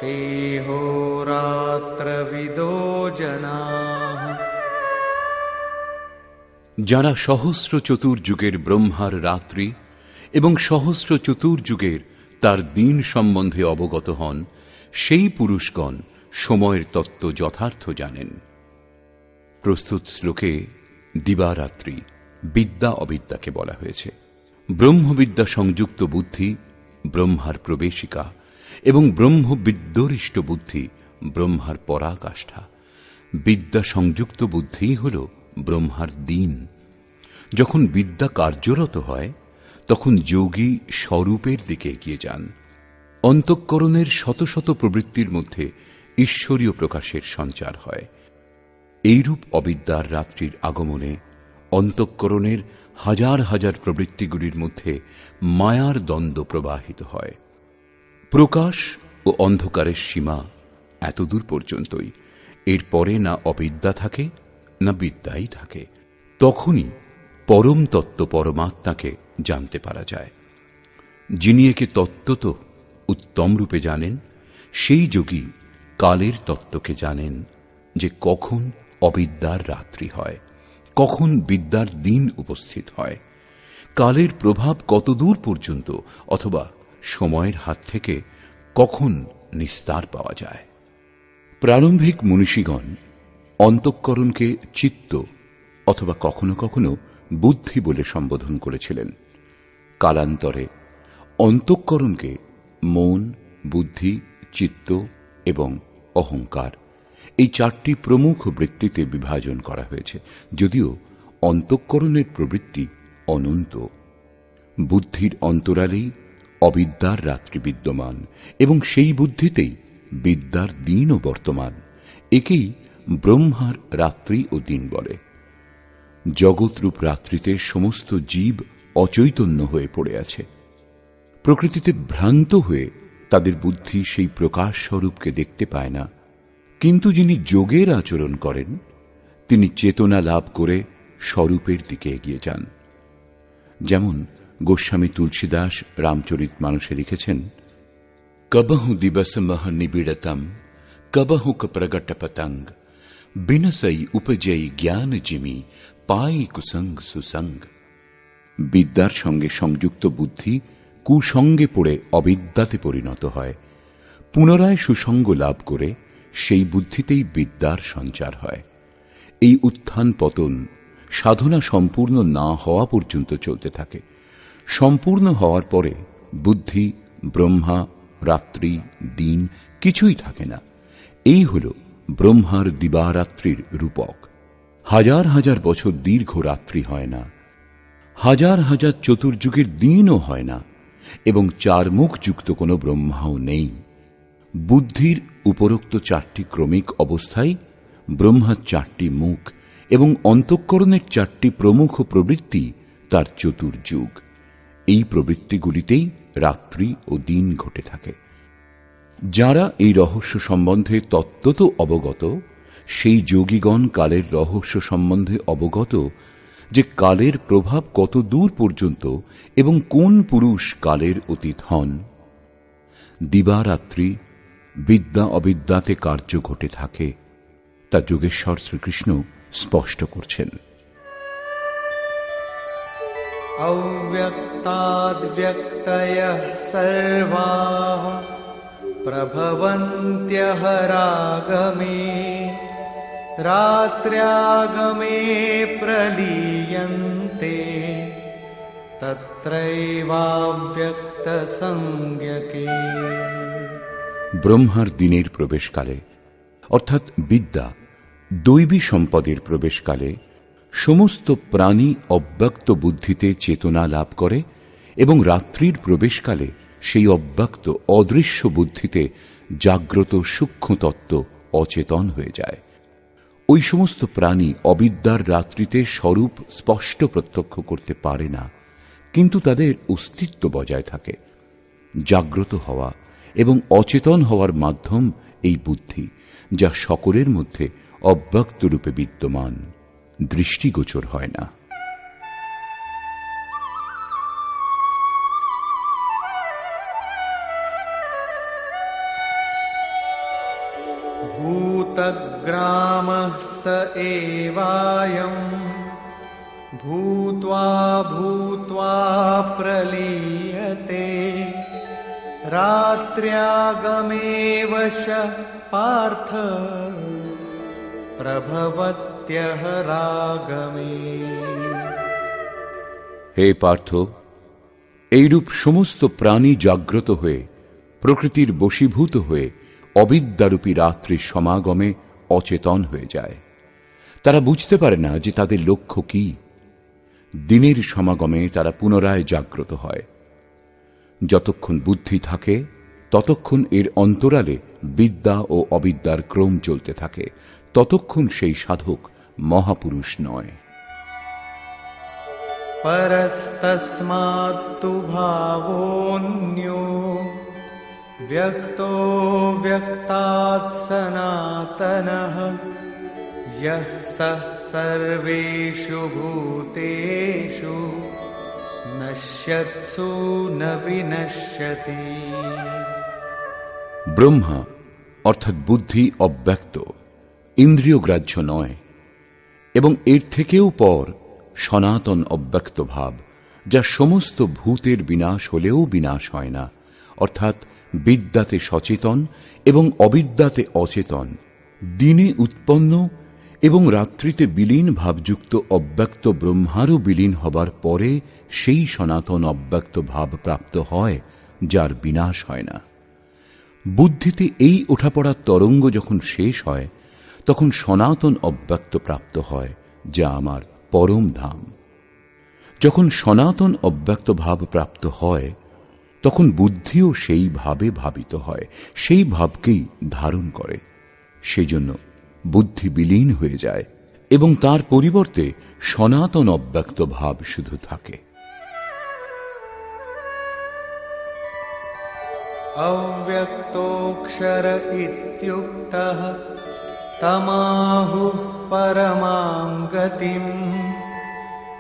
तेहोरात्रविदो जनाः। যারা সহস্র চতুর্যুগের ব্রহ্মার রাত্রি এবং সহস্র চতুর্যুগের তার দিন সম্বন্ধে অবগত হন, সেই পুরুষগণ সময়ের তত্ত্ব যথার্থ জানেন। প্রস্তুত শ্লোকে দিবারাত্রি বিদ্যা অবিদ্যাকে বলা হয়েছে। ব্রহ্মবিদ্যা সংযুক্ত বুদ্ধি ব্রহ্মার প্রবেশিকা এবং ব্রহ্মবিদ্যরিষ্ট বুদ্ধি ব্রহ্মার পরাকাষ্ঠা। বিদ্যা সংযুক্ত বুদ্ধিই হল ব্রহ্মার দিন। যখন বিদ্যা কার্যরত হয় তখন যোগী স্বরূপের দিকে এগিয়ে যান। অন্তঃকরণের শত শত প্রবৃত্তির মধ্যে ঈশ্বরীয় প্রকাশের সঞ্চার হয়। এইরূপ অবিদ্যার রাত্রির আগমনে অন্তঃকরণের হাজার হাজার প্রবৃত্তিগুলির মধ্যে মায়ার দ্বন্দ্ব প্রবাহিত হয়। প্রকাশ ও অন্ধকারের সীমা এতদূর পর্যন্তই। এরপরে না অবিদ্যা থাকে না বিদ্যাই থাকে। তখনই পরম তত্ত্ব পরমাত্মাকে জানতে পারা যায়। যিনি একে তত্ত্বত উত্তম রূপে জানেন, সেই যোগী কালের তত্ত্বকে জানেন, যে কখন অবিদ্যার রাত্রি হয়, কখন বিদ্যার দিন উপস্থিত হয়, কালের প্রভাব কতদূর পর্যন্ত অথবা সময়ের হাত থেকে কখন নিস্তার পাওয়া যায়। প্রারম্ভিক মনীষীগণ অন্তঃকরণকে চিত্ত অথবা কখনো কখনো বুদ্ধি বলে সম্বোধন করেছিলেন। কালান্তরে অন্তঃকরণকে মন, বুদ্ধি, চিত্ত এবং অহংকার এই চারটি প্রমুখ বৃত্তিতে বিভাজন করা হয়েছে, যদিও অন্তঃকরণের প্রবৃত্তি অনন্ত। বুদ্ধির অন্তরালেই অবিদ্যার রাত্রি বিদ্যমান এবং সেই বুদ্ধিতেই বিদ্যার দিনও বর্তমান। একেই ব্রহ্মার রাত্রি ও দিন বলে। জগৎরূপ রাত্রিতে সমস্ত জীব অচৈতন্য হয়ে পড়ে আছে। প্রকৃতিতে ভ্রান্ত হয়ে তাদের বুদ্ধি সেই প্রকাশ স্বরূপকে দেখতে পায় না। কিন্তু যিনি যোগের আচরণ করেন, তিনি চেতনা লাভ করে স্বরূপের দিকে এগিয়ে যান। যেমন গোস্বামী তুলসীদাস রামচরিত মানসে লিখেছেন, কবহু দিবস মহ নিবিড়তম কবহু প্রগট পতঙ্গ বিনসই উপজয়ী জ্ঞান জিমি পাই কুসঙ্গ সুসঙ্গ। বিদ্যার সঙ্গে সংযুক্ত বুদ্ধি কুসঙ্গে পড়ে অবিদ্যাতে পরিণত হয়। পুনরায় সুসঙ্গ লাভ করে সেই বুদ্ধিতেই বিদ্যার সঞ্চার হয়। এই উত্থান পতন সাধনা সম্পূর্ণ না হওয়া পর্যন্ত চলতে থাকে। সম্পূর্ণ হওয়ার পরে বুদ্ধি, ব্রহ্মা, রাত্রি, দিন কিছুই থাকে না। এই হল ব্রহ্মার দিবারাত্রির রূপক। হাজার হাজার বছর দীর্ঘ রাত্রি হয় না, হাজার হাজার চতুর্যুগের দিনও হয় না, এবং চার মুখ যুক্ত কোনো ব্রহ্মাও নেই। বুদ্ধির উপরোক্ত চারটি ক্রমিক অবস্থায় ব্রহ্মার চারটি মুখ এবং অন্তঃকরণের চারটি প্রমুখ প্রবৃত্তি তার চতুর্যুগ। এই প্রবৃত্তিগুলিতেই রাত্রি ও দিন ঘটে থাকে। যারা এই রহস্য সম্বন্ধে তত্ত্বত অবগত, সেই যোগীগণ কালের রহস্য সম্বন্ধে অবগত, যে কালের প্রভাব কত দূর পর্যন্ত এবং কোন পুরুষ কালের অতীত হন। দিবারাত্রি বিদ্যা অবিদ্যাতে কার্য ঘটে থাকে, তা যোগেশ্বর শ্রীকৃষ্ণ স্পষ্ট করছেন। অব্যক্তাদ্ব্যক্তয়ঃ সর্বাঃ প্রভবন্ত্যহরাগমে রাত্র্যাগমে প্রলীয়ন্তে তত্রৈবাব্যক্তসংজ্ঞকে। ব্রহ্মার দিনের প্রবেশকালে অর্থাৎ বিদ্যা দৈবী সম্পদের প্রবেশকালে সমস্ত প্রাণী অব্যক্ত বুদ্ধিতে চেতনা লাভ করে এবং রাত্রির প্রবেশকালে সেই অব্যক্ত অদৃশ্য বুদ্ধিতে জাগ্রত সূক্ষ্ম তত্ত্ব অচেতন হয়ে যায়। ওই সমস্ত প্রাণী অবিদ্যার রাত্রিতে স্বরূপ স্পষ্ট প্রত্যক্ষ করতে পারে না, কিন্তু তাদের অস্তিত্ব বজায় থাকে। জাগ্রত হওয়া এবং অচেতন হওয়ার মাধ্যম এই বুদ্ধি, যা সকলের মধ্যে অব্যক্ত রূপে বিদ্যমান, দৃষ্টিগোচর হয় না। भूतग्रामः स एवायम् भूत्वा भूत्वा प्रलीयते रात्र्यागमे वशः पार्थ प्रभवत्यः रागमे। হে পার্থ, এইরূপ সমস্ত প্রাণী জাগ্রত হয়ে প্রকৃতির বশীভূত হয়ে অবিদ্যারূপী রাত্রির সমাগমে অচেতন হয়ে যায়। তারা বুঝতে পারে না যে তাদের লক্ষ্য কি। দিনের সমাগমে তারা পুনরায় জাগ্রত হয়। যতক্ষণ বুদ্ধি থাকে ততক্ষণ এর অন্তরালে বিদ্যা ও অবিদ্যার ক্রম চলতে থাকে, ততক্ষণ সেই সাধক মহাপুরুষ নয়। परस्तस्मात्तु भावोऽन्यो व्यक्तो व्यक्तात् सनातनः यः सः सर्वेषु भूतेषु नश्यत्सु न विनश्यति। ব্রহ্মা অর্থাৎ বুদ্ধি অব্যক্ত, ইন্দ্রিয়গ্রাহ্য নয়, এবং এর থেকেও পর সনাতন অব্যক্ত ভাব, যা সমস্ত ভূতের বিনাশ হলেও বিনাশ হয় না, অর্থাৎ বিদ্যাতে সচেতন এবং অবিদ্যাতে অচেতন, দিনে উৎপন্ন এবং রাত্রিতে বিলীন ভাবযুক্ত অব্যক্ত ব্রহ্মারও বিলীন হবার পরে সেই সনাতন অব্যক্ত ভাব প্রাপ্ত হয়, যার বিনাশ হয় না। বুদ্ধিতে এই ওঠাপড়ার তরঙ্গ যখন শেষ হয়, তখন সনাতন অব্যক্ত প্রাপ্ত হয়, যা আমার পরম ধাম। যখন সনাতন অব্যক্ত ভাব প্রাপ্ত হয়, তখন বুদ্ধিও সেই ভাবে ভাবিত হয়, সেই ভাবকেই ধারণ করে। সেজন্য বুদ্ধি বিলীন হয়ে যায় এবং তার পরিবর্তে সনাতন অব্যক্ত ভাব শুধু থাকে। अव्यक्तोऽक्षर इत्युक्तः तमाहुः परमां गतिम्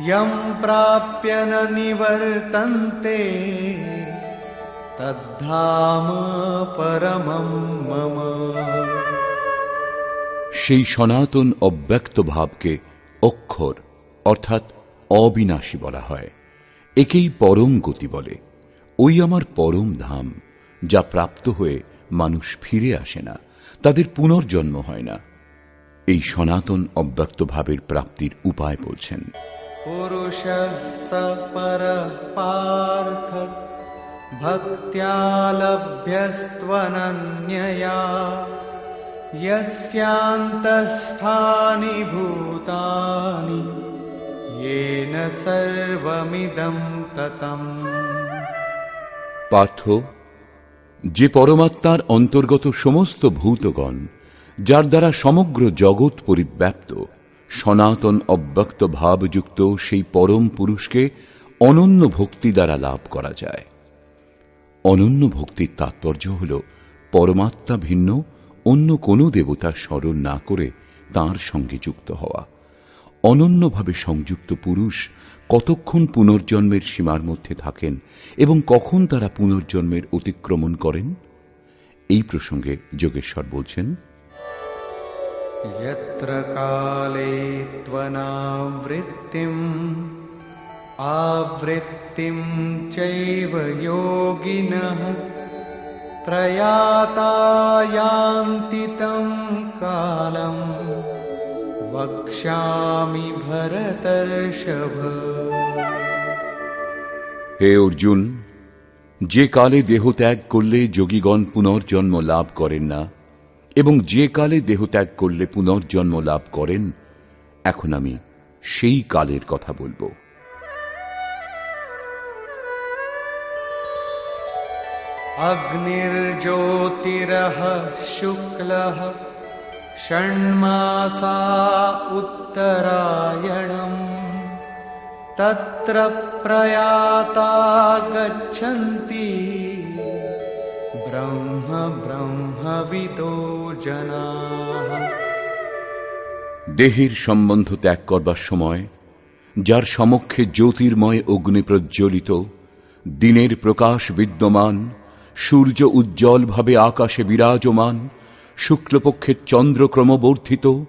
यं प्राप्य न निवर्तन्ते तद्धाम परमं मम। সেই সনাতন অব্যক্ত ভাবকে অক্ষর অর্থাৎ অবিনাশী বলা হয়। একেই পরম গতি বলে। ওই আমার পরম ধাম, যা প্রাপ্ত হয়ে মানুষ ফিরে আসে না, তাদের পুনর্জন্ম হয় না। এই সনাতন অব্যক্ত ভাবের প্রাপ্তির উপায় বলছেন। পুরুষঃ স পরঃ পার্থ ভক্ত্যা লভ্যস্ত্বনন্যয়া यस्यान्तःस्थानि भूतानि येन सर्वमिदं ततम्। পার্থ, যে পরমাত্মার অন্তর্গত সমস্ত ভূতগণ, যার দ্বারা সমগ্র জগৎ পরিব্যাপ্ত, সনাতন অব্যক্ত ভাবযুক্ত সেই পরম পুরুষকে অনন্য ভক্তি দ্বারা লাভ করা যায়। অনন্য ভক্তির তাৎপর্য হল পরমাত্মা ভিন্ন অন্য কোনো দেবতার স্মরণ না করে তাঁর সঙ্গে যুক্ত হওয়া। অনন্যভাবে সংযুক্ত পুরুষ কতক্ষণ পুনর্জন্মের সীমার মধ্যে থাকেন এবং কখন তারা পুনর্জন্মের অতিক্রমণ করেন, এই প্রসঙ্গে যোগেশ্বর বলছেন, यत्र काले त्वनावृत्तिम् आवृत्तिं चैव योगिनः प्रयाता यान्ति तं कालं वक्ष्यामि भरतर्षभ। হে অর্জুন, যে কালে দেহত্যাগ করলে যোগীগণ পুনর্জন্ম লাভ করেন না এবং যে কালে দেহত্যাগ করলে পুনর্জন্ম লাভ করেন, এখন আমি সেই কালের কথা বলবো। अग्निर्ज्योतिरः शुक्लः षण्मासा उत्तरायणम् तत्र प्रयाता गच्छन्ति ब्रह्म ब्रह्मविदो जनाः। দেহের সম্বন্ধ ত্যাগ করবার সময় যার সমক্ষে জ্যোতির্ময় অগ্নি প্রজ্বলিত, দিনের প্রকাশ বিদ্যমান, সূর্য উজ্জ্বলভাবে আকাশে বিরাজমান, শুক্লপক্ষের চন্দ্র ক্রমবর্ধিত,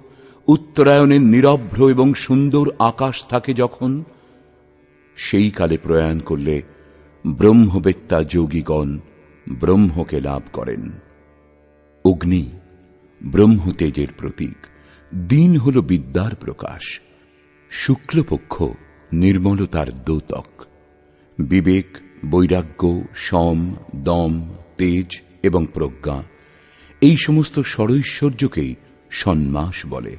উত্তরায়ণের নিরভ্র এবং সুন্দর আকাশ থাকে যখন, সেই কালে প্রয়াণ করলে ব্রহ্মবেত্তা যোগীগণ ব্রহ্মকে লাভ করেন। অগ্নি ব্রহ্মতেজের প্রতীক, দিন হল বিদ্যার প্রকাশ, শুক্লপক্ষ নির্মলতার দ্যোতক। বিবেক, বৈরাগ্য, সম, দম, তেজ এবং প্রজ্ঞা, এই সমস্ত ষড়ৈশ্বর্যকেই ষণ্মাস বলে।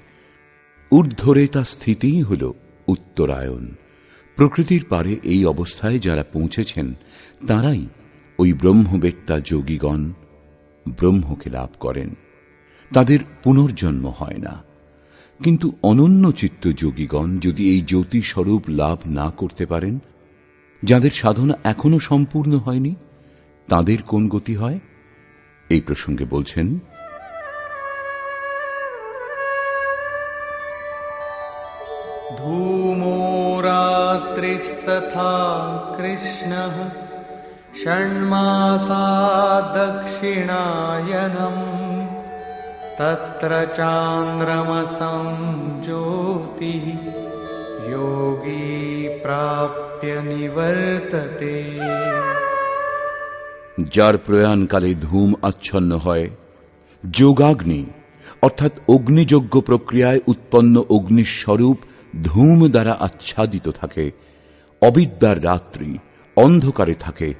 ঊর্ধ্বরেতা স্থিতিই হল উত্তরায়ণ। প্রকৃতির পারে এই অবস্থায় যারা পৌঁছেছেন তারাই ওই ব্রহ্মবেত্তা যোগীগণ ব্রহ্মকে লাভ করেন। তাদের পুনর্জন্ম হয় না। কিন্তু অনন্য চিত্ত যোগীগণ যদি এই জ্যোতি স্বরূপ লাভ না করতে পারেন, যাদের সাধনা এখনো সম্পূর্ণ হয়নি, তাদের কোন গতি হয়? এই প্রসঙ্গে বলছেন, ধূমো রাত্রিস্তথা কৃষ্ণঃ ষণ্মাসা দক্ষিণায়নম তত্র চান্দ্রমসং জ্যোতি যোগী প্রাপ্য নিবর্ততে। যার প্রয়াণকালে ধূম আচ্ছন্ন হয়, যোগাগ্নি অর্থাৎ অগ্নিযজ্ঞ প্রক্রিয়ায় উৎপন্ন অগ্নিস্বরূপ ধূম দ্বারা আচ্ছাদিত থাকে, অবিদ্যার রাত্রি অন্ধকারে থাকে,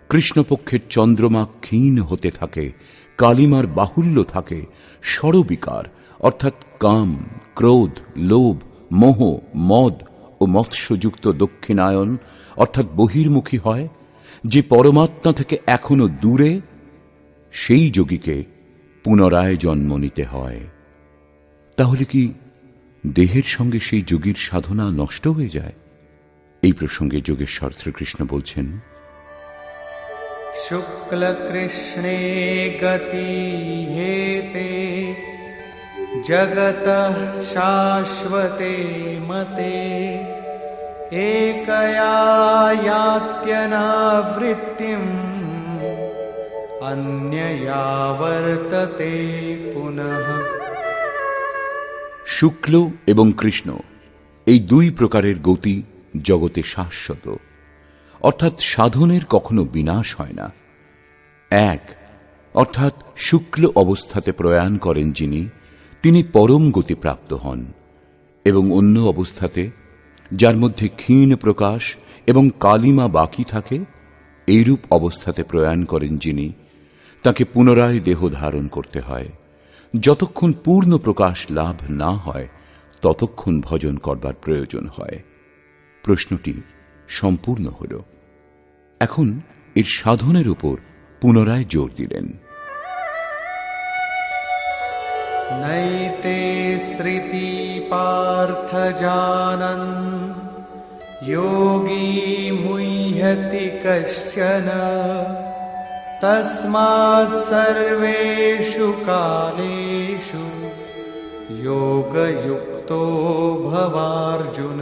কৃষ্ণপক্ষের চন্দ্রমা ক্ষীণ হতে থাকে, কালিমার বাহুল্য থাকে, ষড়বিকার অর্থাৎ কাম, ক্রোধ, লোভ, মোহ, মদ ও মৎস্যযুক্ত দক্ষিণায়ন অর্থাৎ বহির্মুখী হয়, যে পরমাত্মা থেকে এখনো দূরে, সেই যোগীকে পুনরায় জন্ম নিতে হয়। তাহলে কি দেহের সঙ্গে সেই যোগীর সাধনা নষ্ট হয়ে যায়? এই প্রসঙ্গে যোগেশ্বর শ্রীকৃষ্ণ বলছেন, শুক্ল কৃষ্ণে গতি হেতে জগতঃ শাশ্বতে মতে একয়া यात्यनावृत्तिम् अन्यया वर्तते पुनः। শুক্ল এবং কৃষ্ণ এই দুই প্রকারের গতি জগতে শাশ্বত, অর্থাৎ সাধনের কখনো বিনাশ হয় না। এক অর্থাৎ শুক্ল অবস্থাতে প্রয়াণ করেন যিনি, তিনি পরম গতি প্রাপ্ত হন, এবং অন্য অবস্থাতে যার মধ্যে ক্ষীণ প্রকাশ এবং কালিমা বাকি থাকে, এইরূপ অবস্থাতে প্রয়াণ করেন যিনি, তাকে পুনরায় দেহ ধারণ করতে হয়। যতক্ষণ পূর্ণ প্রকাশ লাভ না হয় ততক্ষণ ভজন করবার প্রয়োজন হয়। প্রশ্নটি সম্পূর্ণ হল। এখন এর সাধনের উপর পুনরায় জোর দিলেন। নৈতে স্মৃতি পার্থ জানন যোগী মুহ্যতি কশ্চন তস্মাৎ সর্বেষু কালেষু যোগযুক্তো ভবার্জুন।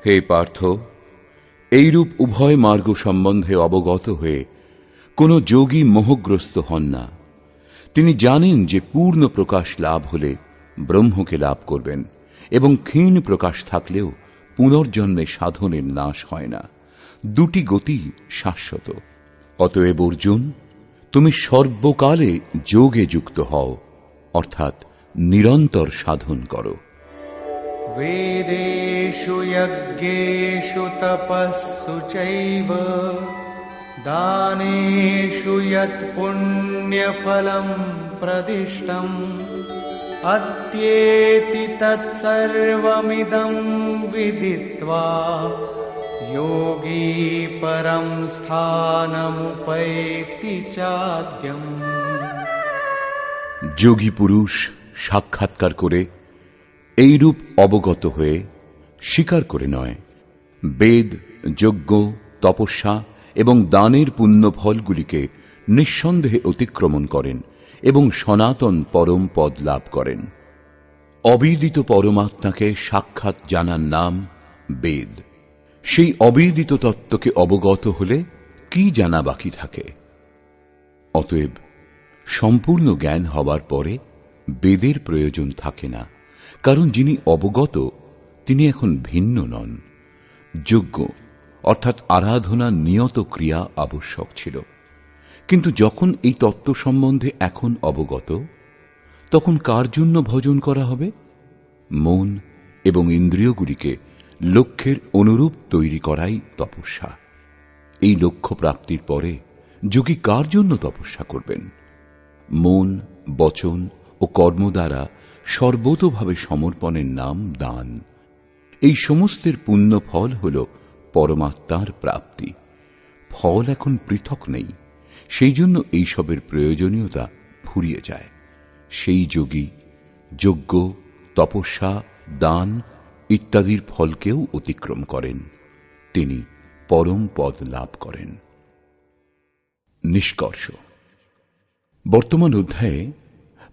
হে পার্থ, এইরূপ উভয় মার্গ সম্বন্ধে অবগত হয়ে কোন যোগী মোহগ্রস্ত হন না। তিনি জানেন যে পূর্ণ প্রকাশ লাভ হলে ব্রহ্মকে লাভ করবেন, এবং ক্ষীণ প্রকাশ থাকলেও পুনর্জন্মে সাধনের নাশ হয় না। দুটি গতি শাশ্বত। অতএব অর্জুন, তুমি সর্বকালে যোগে যুক্ত হও, অর্থাৎ নিরন্তর সাধন করো। বেদেষু যজ্ঞেষু তপস্সু চৈব দানেষু যৎ পুণ্যফলম প্রদিষ্টম অত্যেতি তৎসর্বমিদং বিদিত্বা যোগী পরম স্থানমুপৈতি চাদ্যম। যোগী পুরুষ সাক্ষাৎকার করে, এইরূপ অবগত হয়ে, স্বীকার করে নয়, বেদ, যজ্ঞ, তপস্যা এবং দানের পুণ্য ফলগুলিকে নিঃসন্দেহে অতিক্রমণ করেন এবং সনাতন পরম পদ লাভ করেন। অবেদিত পরমাত্মাকে সাক্ষাৎ জানার নাম বেদ। সেই অবেদিত তত্ত্বকে অবগত হলে কি জানা বাকি থাকে? অতএব সম্পূর্ণ জ্ঞান হবার পরে বেদের প্রয়োজন থাকে না, কারণ যিনি অবগত তিনি এখন ভিন্ন নন। যজ্ঞ অর্থাৎ আরাধনা নিয়ত ক্রিয়া আবশ্যক ছিল, কিন্তু যখন এই তত্ত্ব সম্বন্ধে এখন অবগত, তখন কার জন্য ভজন করা হবে? মন এবং ইন্দ্রিয়গুলিকে লক্ষ্যের অনুরূপ তৈরি করাই তপস্যা। এই লক্ষ্য প্রাপ্তির পরে যোগী কার জন্য তপস্যা করবেন? মন, বচন ও কর্ম দ্বারা সর্বতোভাবে সমর্পণের নাম দান। এই সমস্তের পুণ্য ফল হল পরমাত্মার প্রাপ্তি। ফল এখন পৃথক নেই, সেই জন্য এইসবের প্রয়োজনীয়তা ফুরিয়ে যায়। সেই যোগী যজ্ঞ, তপস্যা, দান ইত্যাদির ফলকেও অতিক্রম করেন, তিনি পরম পদ লাভ করেন। নিষ্কর্ষ: বর্তমান অধ্যায়ে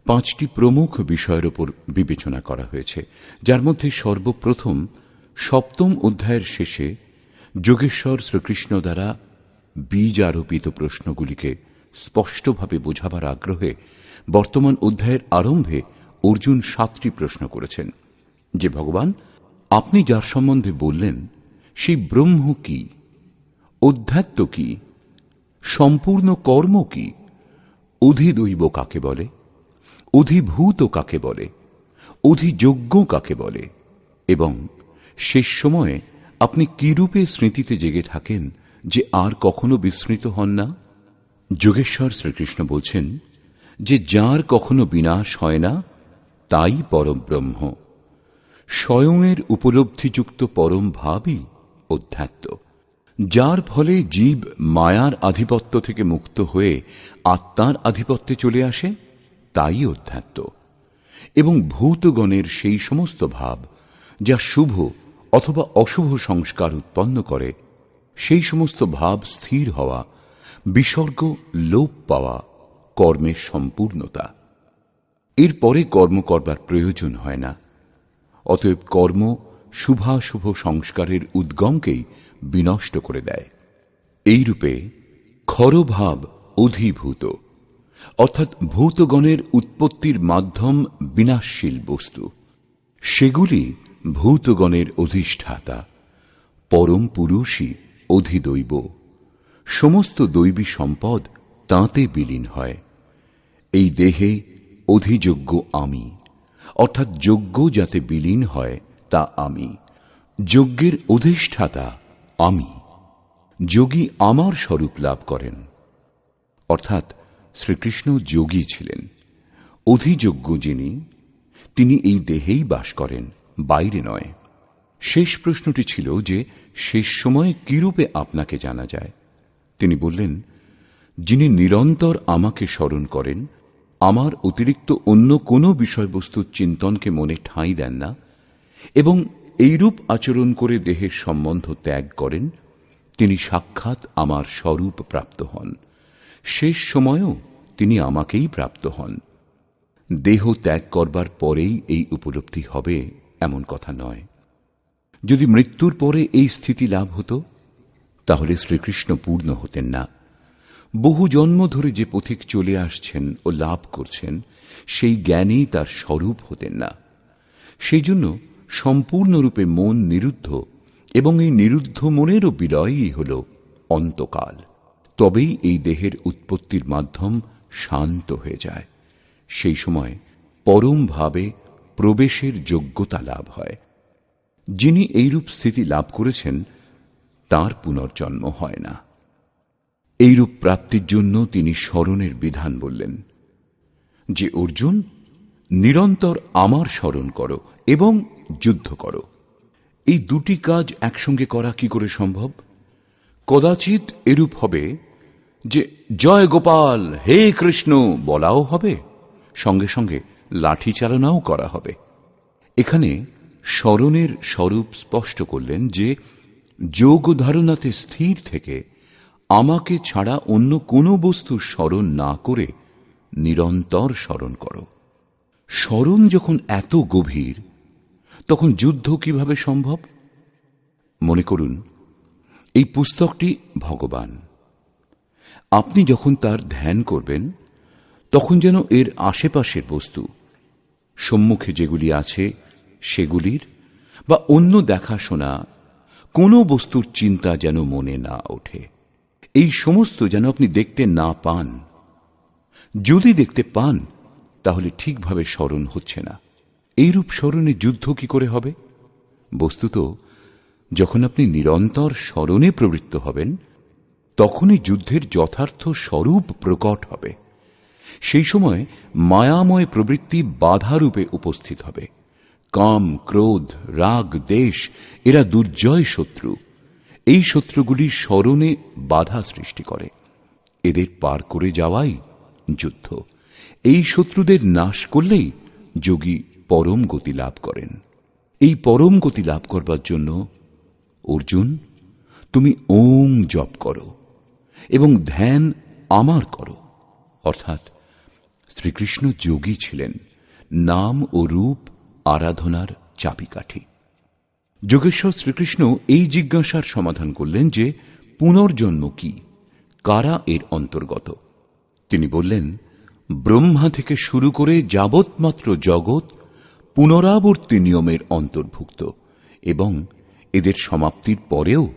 5টি প্রমুখ বিষয়ের উপর বিবেচনা করা হয়েছে, যার মধ্যে সর্বপ্রথম 7ম অধ্যায়ের শেষে যোগেশ্বর শ্রীকৃষ্ণ দ্বারা বীজ আরোপিত প্রশ্নগুলিকে স্পষ্টভাবে বোঝাবার আগ্রহে বর্তমান অধ্যায়ের আরম্ভে অর্জুন 7টি প্রশ্ন করেছেন, যে ভগবান আপনি যার সম্বন্ধে বললেন সেই ব্রহ্ম কি, অধ্যাত্ম কি, সম্পূর্ণ কর্ম কি, অধিদৈব কাকে বলে, অধিভূত কাকে বলে, অধিযোগ্য কাকে বলে, এবং শেষ সময়ে আপনি কি রূপে স্মৃতিতে জেগে থাকেন যে আর কখনো বিস্মৃত হন না? যোগেশ্বর শ্রীকৃষ্ণ বলছেন যে যার কখনো বিনাশ হয় না তাই পরব্রহ্ম। স্বয়ংের উপলব্ধিযুক্ত পরম ভাবই অধ্যাত্ম। যার ফলে জীব মায়ার আধিপত্য থেকে মুক্ত হয়ে আত্মার আধিপত্যে চলে আসে তাই অধ্যাত্ম। এবং ভূতগণের সেই সমস্ত ভাব যা শুভ অথবা অশুভ সংস্কার উৎপন্ন করে, সেই সমস্ত ভাব স্থির হওয়া, বিসর্গ লোপ পাওয়া কর্মের সম্পূর্ণতা। এরপরে কর্ম করবার প্রয়োজন হয় না। অতএব কর্ম শুভাশুভ সংস্কারের উদ্গমকেই বিনষ্ট করে দেয়। এইরূপে ক্ষরভাব অধিভূত, অর্থাৎ ভূতগণের উৎপত্তির মাধ্যম বিনাশশীল বস্তু, সেগুলি ভূতগণের অধিষ্ঠাতা। পরম পুরুষই অধিদৈব। সমস্ত দৈবী সম্পদ তাঁতে বিলীন হয়। এই দেহে অধিযোগ্য আমি, অর্থাৎ যজ্ঞ যাতে বিলীন হয় তা আমি। যজ্ঞের অধিষ্ঠাতা আমি। যোগী আমার স্বরূপ লাভ করেন, অর্থাৎ শ্রীকৃষ্ণ যোগী ছিলেন। অধিযোগ্য যিনি, তিনি এই দেহেই বাস করেন, বাইরে নয়। শেষ প্রশ্নটি ছিল যে শেষ সময়ে কিরূপে আপনাকে জানা যায়। তিনি বললেন, যিনি নিরন্তর আমাকে স্মরণ করেন, আমার অতিরিক্ত অন্য কোনো বিষয়বস্তুর চিন্তনকে মনে ঠাঁই দেন না এবং এইরূপ আচরণ করে দেহের সম্বন্ধ ত্যাগ করেন, তিনি সাক্ষাৎ আমার স্বরূপ প্রাপ্ত হন। শেষ সময়েও তিনি আমাকেই প্রাপ্ত হন। দেহ ত্যাগ করবার পরেই এই উপলব্ধি হবে এমন কথা নয়। যদি মৃত্যুর পরে এই স্থিতি লাভ হতো, তাহলে শ্রীকৃষ্ণ পূর্ণ হতেন না। বহু জন্ম ধরে যে পথিক চলে আসছেন ও লাভ করছেন, সেই জ্ঞানী তার স্বরূপ হতেন না। সেই জন্য সম্পূর্ণরূপে মন নিরুদ্ধ, এবং এই নিরুদ্ধ মনেরও বিলয়ই হল অন্তকাল। তবেই এই দেহের উৎপত্তির মাধ্যম শান্ত হয়ে যায়। সেই সময় পরম ভাবে প্রবেশের যোগ্যতা লাভ হয়। যিনি এইরূপ স্থিতি লাভ করেছেন তার পুনর্জন্ম হয় না। এইরূপ প্রাপ্তির জন্য তিনি স্মরণের বিধান বললেন, যে অর্জুন নিরন্তর আমার স্মরণ করো এবং যুদ্ধ করো। এই দুটি কাজ একসঙ্গে করা কি করে সম্ভব? কদাচিৎ এরূপ হবে যে জয় গোপাল, হে কৃষ্ণ বলাও হবে, সঙ্গে সঙ্গে লাঠি চালনাও করা হবে। এখানে স্মরণের স্বরূপ স্পষ্ট করলেন যে যোগ ধারণাতে স্থির থেকে আমাকে ছাড়া অন্য কোনো বস্তুর স্মরণ না করে নিরন্তর স্মরণ করো। স্মরণ যখন এত গভীর, তখন যুদ্ধ কিভাবে সম্ভব? মনে করুন, এই পুস্তকটি ভগবান। আপনি যখন তার ধ্যান করবেন, তখন যেন এর আশেপাশের বস্তু, সম্মুখে যেগুলি আছে সেগুলির বা অন্য দেখাশোনা কোনো বস্তুর চিন্তা যেন মনে না ওঠে। এই সমস্ত যেন আপনি দেখতে না পান। যদি দেখতে পান তাহলে ঠিকভাবে স্মরণ হচ্ছে না। এইরূপ স্মরণে যুদ্ধ কি করে হবে? বস্তুত যখন আপনি নিরন্তর স্মরণে প্রবৃত্ত হবেন, তখনই যুদ্ধের যথার্থ স্বরূপ প্রকট হবে। সেই সময় মায়াময় প্রবৃত্তি বাধারূপে উপস্থিত হবে। কাম, ক্রোধ, রাগ, দেশ এরা দুর্জয় শত্রু। এই শত্রুগুলি স্মরণে বাধা সৃষ্টি করে। এদের পার করে যাওয়াই যুদ্ধ। এই শত্রুদের নাশ করলেই যোগী পরম গতি লাভ করেন। এই পরম গতি লাভ করবার জন্য অর্জুন, তুমি ওং জপ করো এবং ধ্যান আমার করো। অর্থাৎ শ্রীকৃষ্ণ যোগী ছিলেন, নাম ও রূপ আরাধনার চাবিকাঠি। যোগেশ্বর শ্রীকৃষ্ণ এই জিজ্ঞাসার সমাধান করলেন যে পুনর্জন্ম কি, কারা এর অন্তর্গত। তিনি বললেন, ব্রহ্মা থেকে শুরু করে যাবৎমাত্র জগৎ পুনরাবর্তী নিয়মের অন্তর্ভুক্ত এবং এদের সমাপ্তির পরেও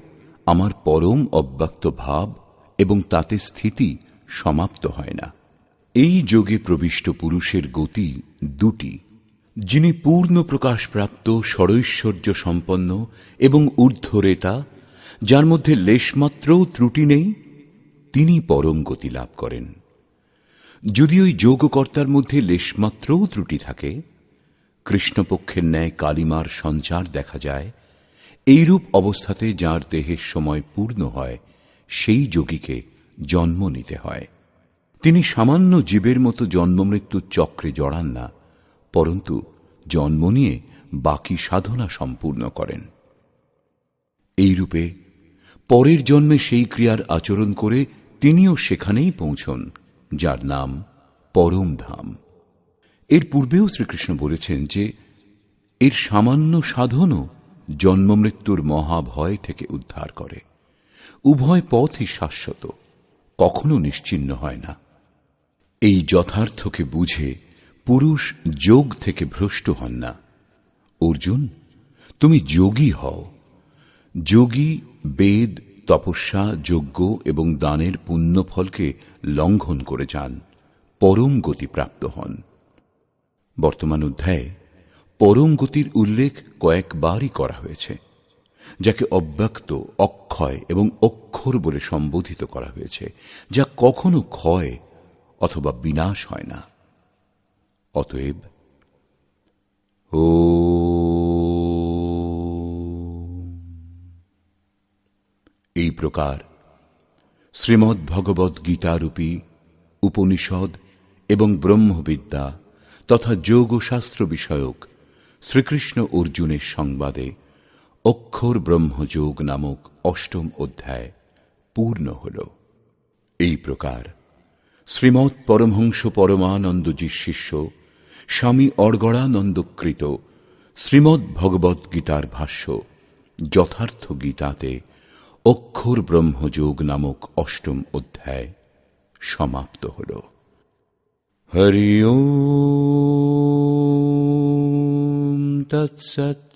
আমার পরম অব্যক্ত ভাব এবং তাতে স্থিতি সমাপ্ত হয় না। এই যোগে প্রবিষ্ট পুরুষের গতি দুটি। যিনি পূর্ণ প্রকাশপ্রাপ্ত, ষড়ৈশ্বর্য সম্পন্ন এবং ঊর্ধ্বরেতা, যার মধ্যে লেশমাত্রও ত্রুটি নেই, তিনি পরম গতি লাভ করেন। যদি ওই যোগকর্তার মধ্যে লেশমাত্রও ত্রুটি থাকে, কৃষ্ণপক্ষের ন্যায় কালিমার সঞ্চার দেখা যায়, এইরূপ অবস্থাতে যার দেহের সময় পূর্ণ হয়, সেই যোগীকে জন্ম নিতে হয়। তিনি সামান্য জীবের মতো জন্মমৃত্যুর চক্রে জড়ান না, পরন্তু জন্ম নিয়ে বাকি সাধনা সম্পূর্ণ করেন। এইরূপে পরের জন্মে সেই ক্রিয়ার আচরণ করে তিনিও সেখানেই পৌঁছন যার নাম পরম ধাম। এর পূর্বেও শ্রীকৃষ্ণ বলেছেন যে এর সামান্য সাধনও জন্মমৃত্যুর মহাভয় থেকে উদ্ধার করে। উভয় পথই শাশ্বত, কখনো নিশ্চিহ্ন হয় না। এই যথার্থকে বুঝে পুরুষ যোগ থেকে ভ্রষ্ট হন না। অর্জুন, তুমি যোগী হও। যোগী বেদ, তপস্যা, যজ্ঞ এবং দানের পুণ্যফলকে লঙ্ঘন করে যান, পরম গতি প্রাপ্ত হন। বর্তমান অধ্যায়ে পরম গতির উল্লেখ কয়েকবারই করা হয়েছে, যাকে অব্যক্ত, অক্ষয় এবং অক্ষর বলে সম্বোধিত করা হয়েছে, যা কখনো ক্ষয় অথবা বিনাশ হয় না। অতএব এই প্রকার শ্রীমদ্ ভগবদ্ গীতারূপী উপনিষদ এবং ব্রহ্মবিদ্যা তথা যোগশাস্ত্র বিষয়ক শ্রীকৃষ্ণ অর্জুনের সংবাদে অক্ষর ব্রহ্মযোগ নামক অষ্টম অধ্যায় পূর্ণ হল। এই প্রকার শ্রীমৎ পরমহংস পরমানন্দজির শিষ্য স্বামী অর্গড়ানন্দকৃত শ্রীমদ্ ভগবদ্ গীতার ভাষ্য যথার্থ গীতাতে অক্ষর ব্রহ্মযোগ নামক অষ্টম অধ্যায় সমাপ্ত হল। হরি ওম তৎসৎ।